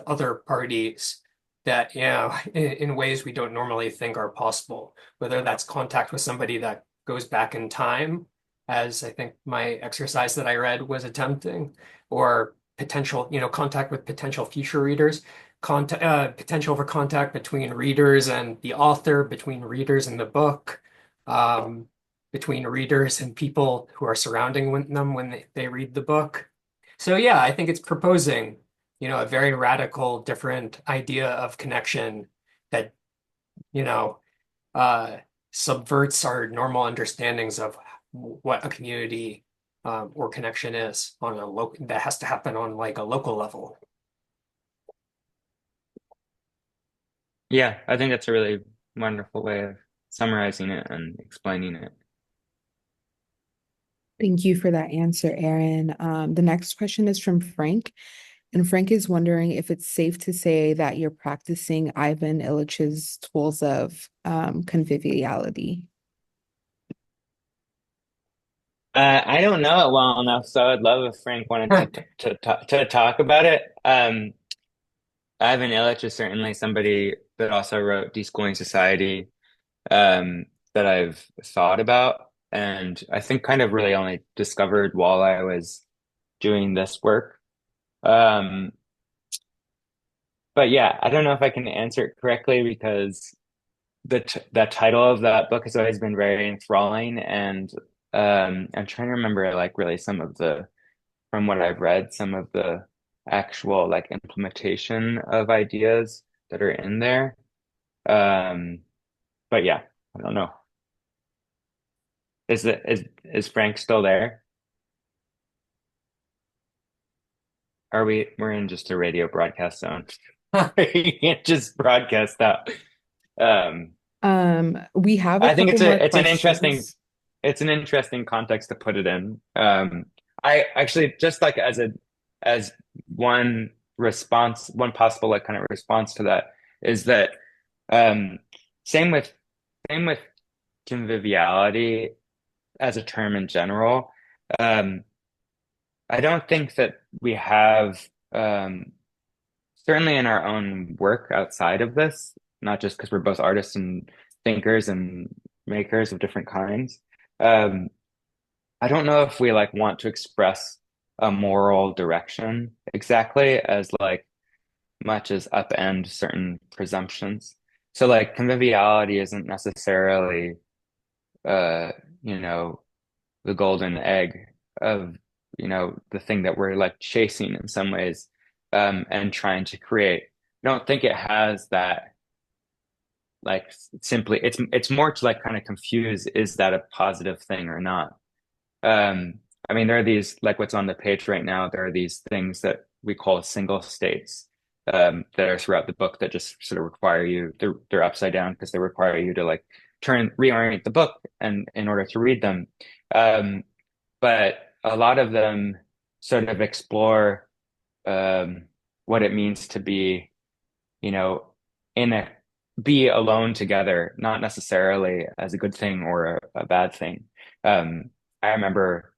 other parties that, in ways we don't normally think are possible, whether that's contact with somebody that goes back in time, as I think my exercise that I read was attempting, or potential, contact with potential future readers, potential for contact between readers and the author, between readers and the book, um, between readers and people who are surrounding them when they read the book. So yeah, I think it's proposing, a very radical, different idea of connection that, you know, uh, subverts our normal understandings of what a community or connection is on a local that has to happen on like a local level. Yeah, I think that's a really wonderful way of summarizing it and explaining it. Thank you for that answer, Aaron. The next question is from Frank. And Frank is wondering if it's safe to say that you're practicing Ivan Illich's tools of conviviality. I don't know it well enough, so I'd love if Frank wanted to talk about it. Ivan Illich is certainly somebody that also wrote Deschooling Society, that I've thought about, and I think kind of really only discovered while I was doing this work. But yeah, I don't know if I can answer it correctly because the title of that book has always been very enthralling, and I'm trying to remember like really some of the from what I've read, some of the actual like implementation of ideas that are in there. Um, but yeah, I don't know. Is Frank still there? We're in just a radio broadcast zone. You can't just broadcast out. Um, We have a I think couple more it's questions. an interesting context to put it in. I actually just like as one response, one possible like kind of response to that is that um, same with same with conviviality as a term in general. Um, I don't think that we have certainly in our own work outside of this, not just because we're both artists and thinkers and makers of different kinds. Um, I don't know if we like want to express a moral direction exactly as like much as upend certain presumptions. So like conviviality isn't necessarily uh, you know, the golden egg of, the thing that we're like chasing in some ways, and trying to create. I don't think it has that like simply it's more to like kind of confuse, is that a positive thing or not? Um, I mean, there are these, like what's on the page right now, there are these things that we call single states, that are throughout the book that just sort of require you, they're upside down because they require you to like reorient the book and in order to read them. Um, but a lot of them sort of explore, what it means to be, you know, in a be alone together, not necessarily as a good thing or a bad thing. I remember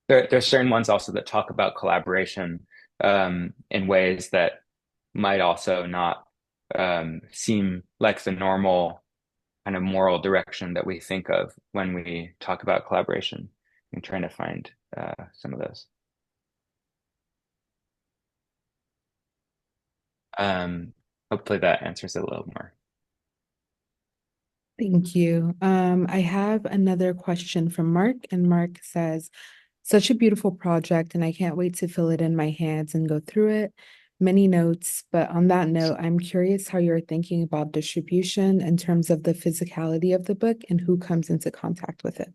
there's certain ones also that talk about collaboration, in ways that might also not seem like the normal kind of moral direction that we think of when we talk about collaboration. I'm trying to find some of those. Hopefully that answers it a little more. Thank you. I have another question from Mark, and Mark says, such a beautiful project, and I can't wait to fill it in my hands and go through it. Many notes, but on that note, I'm curious how you're thinking about distribution in terms of the physicality of the book and who comes into contact with it.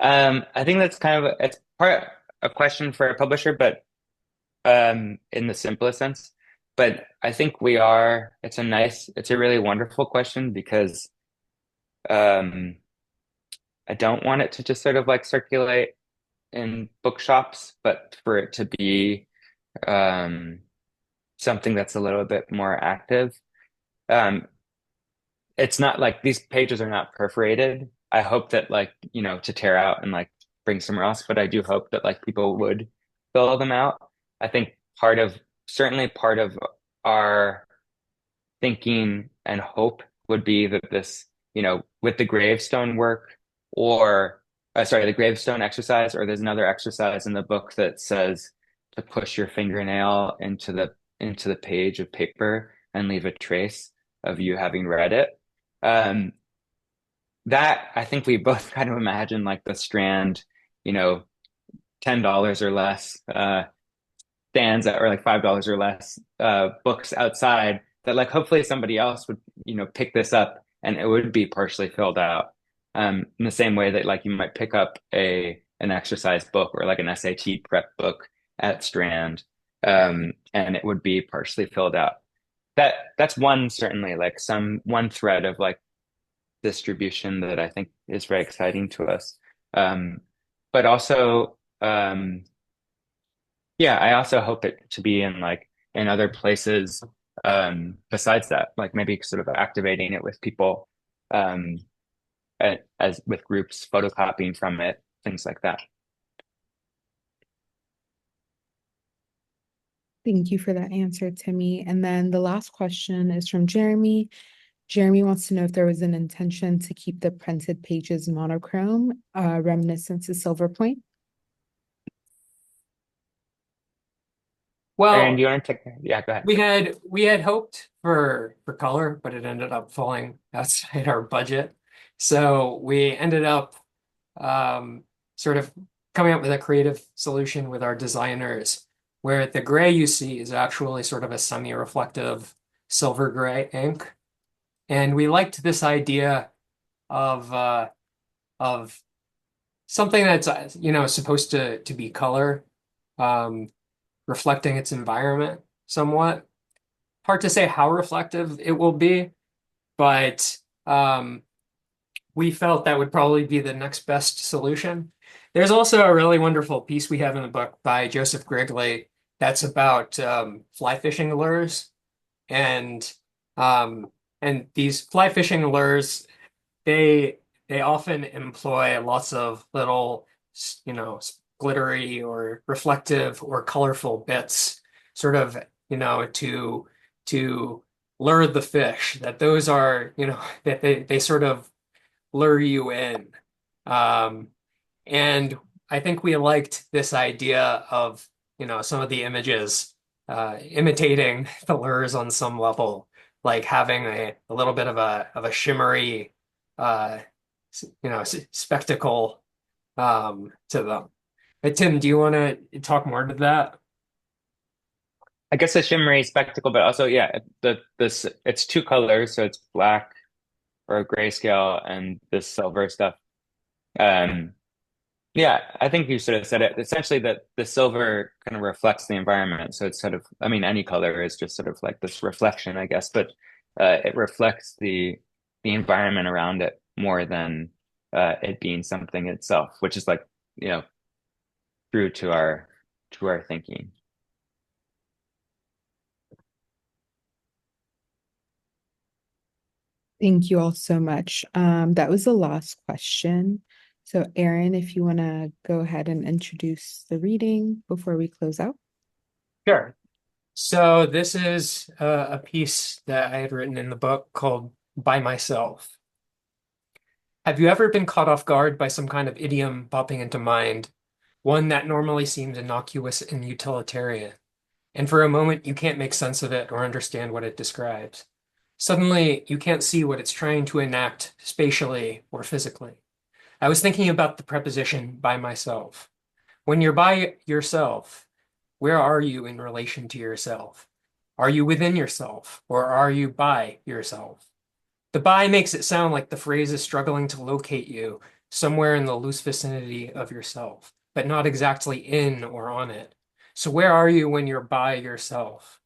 I think that's kind of it's part a question for a publisher, but in the simplest sense. But I think it's a really wonderful question because I don't want it to just sort of like circulate in bookshops, but for it to be something that's a little bit more active. Um, it's not like these pages are not perforated. I hope that like, to tear out and like bring somewhere else, but I do hope that like people would fill them out. I think certainly part of our thinking and hope would be that this, with the gravestone work or the gravestone exercise, or there's another exercise in the book that says to push your fingernail into the page of paper and leave a trace of you having read it. That I think we both kind of imagine like the Strand, $10 or less stands or like $5 or less books outside that like hopefully somebody else would pick this up and it would be partially filled out in the same way that like you might pick up an exercise book or like an SAT prep book at Strand and it would be partially filled out. That's one certainly like one thread of like distribution that I think is very exciting to us. But also, yeah, I also hope it to be in other places besides that, like maybe sort of activating it with people as with groups photocopying from it, things like that. Thank you for that answer, Timmy. And then the last question is from Jeremy. Jeremy wants to know if there was an intention to keep the printed pages monochrome, reminiscent to Silver Point. Aaron, Well, do you want to take? Yeah, go ahead. we had hoped for color, but it ended up falling outside our budget. So we ended up sort of coming up with a creative solution with our designers, where the gray you see is actually sort of a semi-reflective silver gray ink. And we liked this idea of something that's supposed to be color, reflecting its environment somewhat. Hard to say how reflective it will be, but we felt that would probably be the next best solution. There's also a really wonderful piece we have in the book by Joseph Grigley that's about fly fishing lures, and these fly fishing lures, they often employ lots of little, glittery or reflective or colorful bits, sort of, to lure the fish. That those are, that they sort of lure you in. And I think we liked this idea of, some of the images imitating the lures on some level, like having a little bit of a shimmery, spectacle to them. But Tim, do you want to talk more to that? I guess a shimmery spectacle, but also, yeah, it's two colors, so it's black or grayscale and this silver stuff. Yeah, I think you sort of said it. Essentially, that the silver kind of reflects the environment. So it's sort of, I mean, any color is just sort of like this reflection, I guess, but it reflects the environment around it more than it being something itself, which is like, true to our thinking. Thank you all so much. That was the last question. So Aaron, if you want to go ahead and introduce the reading before we close out. Sure. So this is a piece that I had written in the book called By Myself. Have you ever been caught off guard by some kind of idiom popping into mind, one that normally seems innocuous and utilitarian, and for a moment you can't make sense of it or understand what it describes? Suddenly, you can't see what it's trying to enact spatially or physically. I was thinking about the preposition by myself. When you're by yourself, where are you in relation to yourself? Are you within yourself, or are you by yourself? The by makes it sound like the phrase is struggling to locate you somewhere in the loose vicinity of yourself, but not exactly in or on it. So where are you when you're by yourself?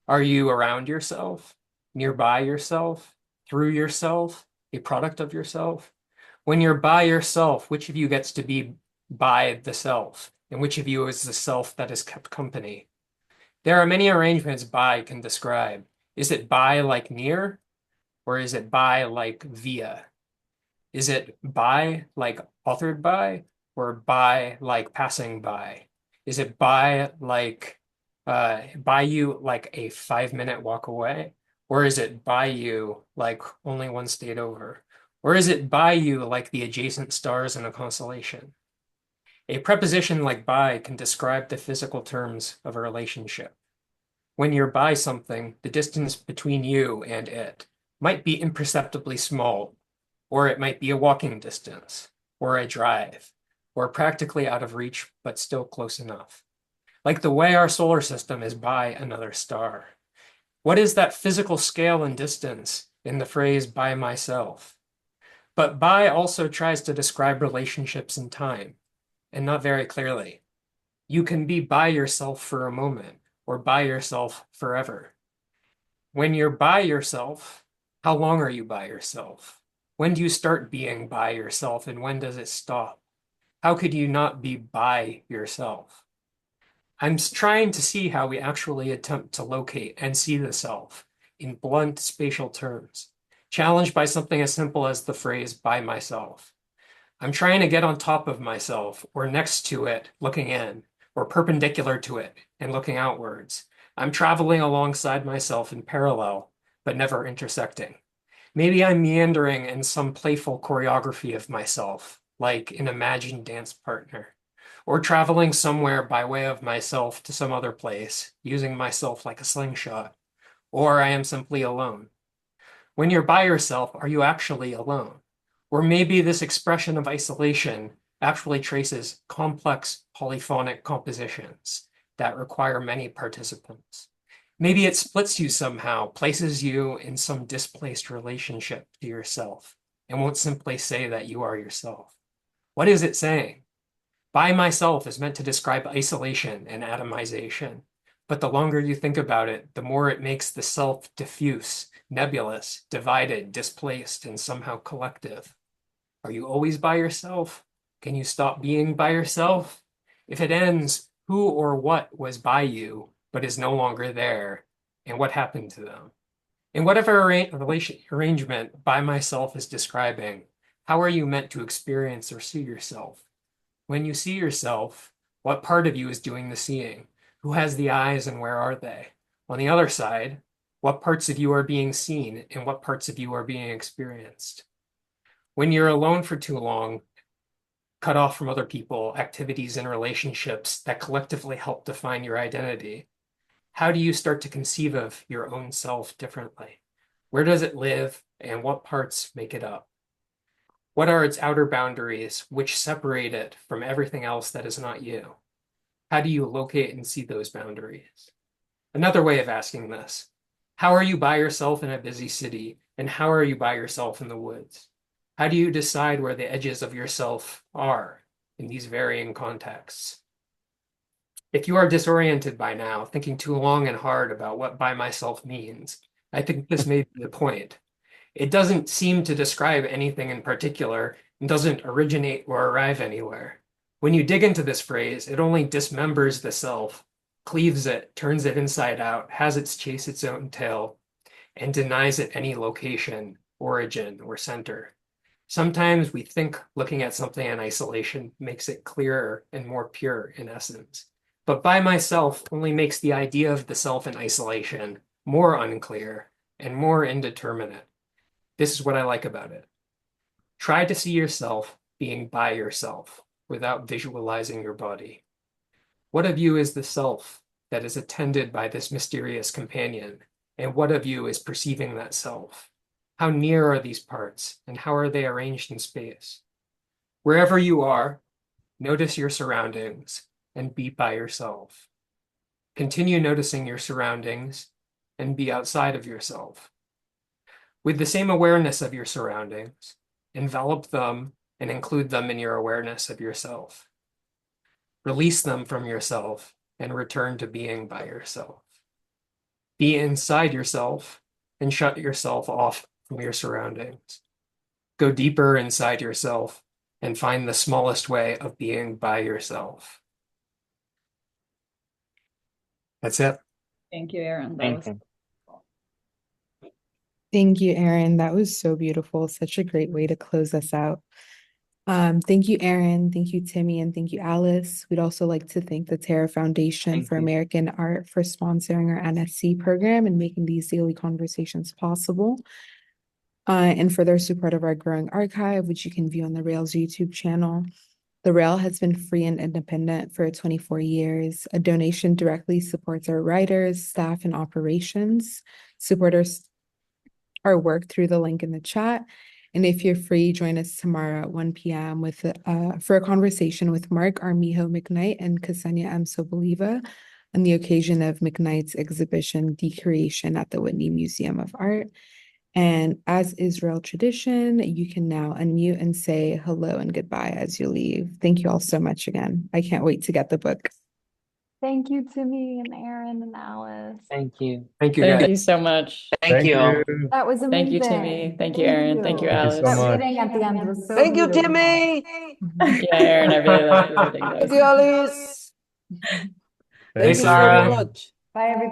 Are you around yourself, nearby yourself, through yourself, a product of yourself? When you're by yourself, which of you gets to be by the self? And which of you is the self that has kept company? There are many arrangements by can describe. Is it by like near? Or is it by like via? Is it by like authored by? Or by like passing by? Is it by like by you like a 5-minute walk away? Or is it by you like only one state over? Or is it by you like the adjacent stars in a constellation? A preposition like by can describe the physical terms of a relationship. When you're by something, the distance between you and it might be imperceptibly small, or it might be a walking distance, or a drive, or practically out of reach, but still close enough. Like the way our solar system is by another star. What is that physical scale and distance in the phrase by myself? But by also tries to describe relationships in time, and not very clearly. You can be by yourself for a moment, or by yourself forever. When you're by yourself, how long are you by yourself? When do you start being by yourself, and when does it stop? How could you not be by yourself? I'm trying to see how we actually attempt to locate and see the self in blunt spatial terms, challenged by something as simple as the phrase by myself. I'm trying to get on top of myself, or next to it, looking in, or perpendicular to it and looking outwards. I'm traveling alongside myself in parallel, but never intersecting. Maybe I'm meandering in some playful choreography of myself, like an imagined dance partner, or traveling somewhere by way of myself to some other place, using myself like a slingshot, or I am simply alone. When you're by yourself, are you actually alone? Or maybe this expression of isolation actually traces complex polyphonic compositions that require many participants. Maybe it splits you somehow, places you in some displaced relationship to yourself, and won't simply say that you are yourself. What is it saying? By myself is meant to describe isolation and atomization, but the longer you think about it, the more it makes the self diffuse, nebulous, divided, displaced, and somehow collective. Are you always by yourself? Can you stop being by yourself? If it ends, who or what was by you but is no longer there, and what happened to them? In whatever arrangement by myself is describing, how are you meant to experience or see yourself? When you see yourself, what part of you is doing the seeing? Who has the eyes and where are they? On the other side, what parts of you are being seen and what parts of you are being experienced? When you're alone for too long, cut off from other people, activities, and relationships that collectively help define your identity, how do you start to conceive of your own self differently? Where does it live and what parts make it up? What are its outer boundaries which separate it from everything else that is not you? How do you locate and see those boundaries? Another way of asking this, how are you by yourself in a busy city, and how are you by yourself in the woods? How do you decide where the edges of yourself are in these varying contexts? If you are disoriented by now, thinking too long and hard about what by myself means, I think this may be the point. It doesn't seem to describe anything in particular and doesn't originate or arrive anywhere. When you dig into this phrase, it only dismembers the self, cleaves it, turns it inside out, has it chase its own tail, and denies it any location, origin, or center. Sometimes we think looking at something in isolation makes it clearer and more pure in essence. But by myself only makes the idea of the self in isolation more unclear and more indeterminate. This is what I like about it. Try to see yourself being by yourself without visualizing your body. What of you is the self that is attended by this mysterious companion, and what of you is perceiving that self? How near are these parts, and how are they arranged in space? Wherever you are, notice your surroundings and be by yourself. Continue noticing your surroundings and be outside of yourself. With the same awareness of your surroundings, envelop them and include them in your awareness of yourself. Release them from yourself and return to being by yourself. Be inside yourself and shut yourself off from your surroundings. Go deeper inside yourself and find the smallest way of being by yourself. That's it. Thank you, Aaron. That Thank was you. Thank you, Aaron. That was so beautiful. Such a great way to close us out. Thank you, Aaron. Thank you, Timmy, and thank you, Alice. We'd also like to thank the Terra Foundation Thank for you. American Art for sponsoring our NSE program and making these daily conversations possible. And for their support of our growing archive, which you can view on the Rails YouTube channel. The Rail has been free and independent for 24 years. A donation directly supports our writers, staff, and operations. Supporters our work through the link in the chat. And if you're free, join us tomorrow at 1 p.m. For a conversation with Mark Armijo McKnight and Ksenia M. Soboliva on the occasion of McKnight's exhibition Decreation at the Whitney Museum of Art. And as Israel tradition, you can now unmute and say hello and goodbye as you leave. Thank you all so much again. I can't wait to get the book. Thank you, Timmy and Aaron and Alice. Thank you. Thank you, Thank guys. you so much. Thank you. That was Thank you, amazing. Timmy. Thank you, Aaron. Thank you, Thank Alice. That much. reading at the end was so Thank you, beautiful. Timmy. Yeah, Aaron, I really liked the reading. That Thank was you, Alice. Thanks, Thank you Sara. very much. Bye, everybody.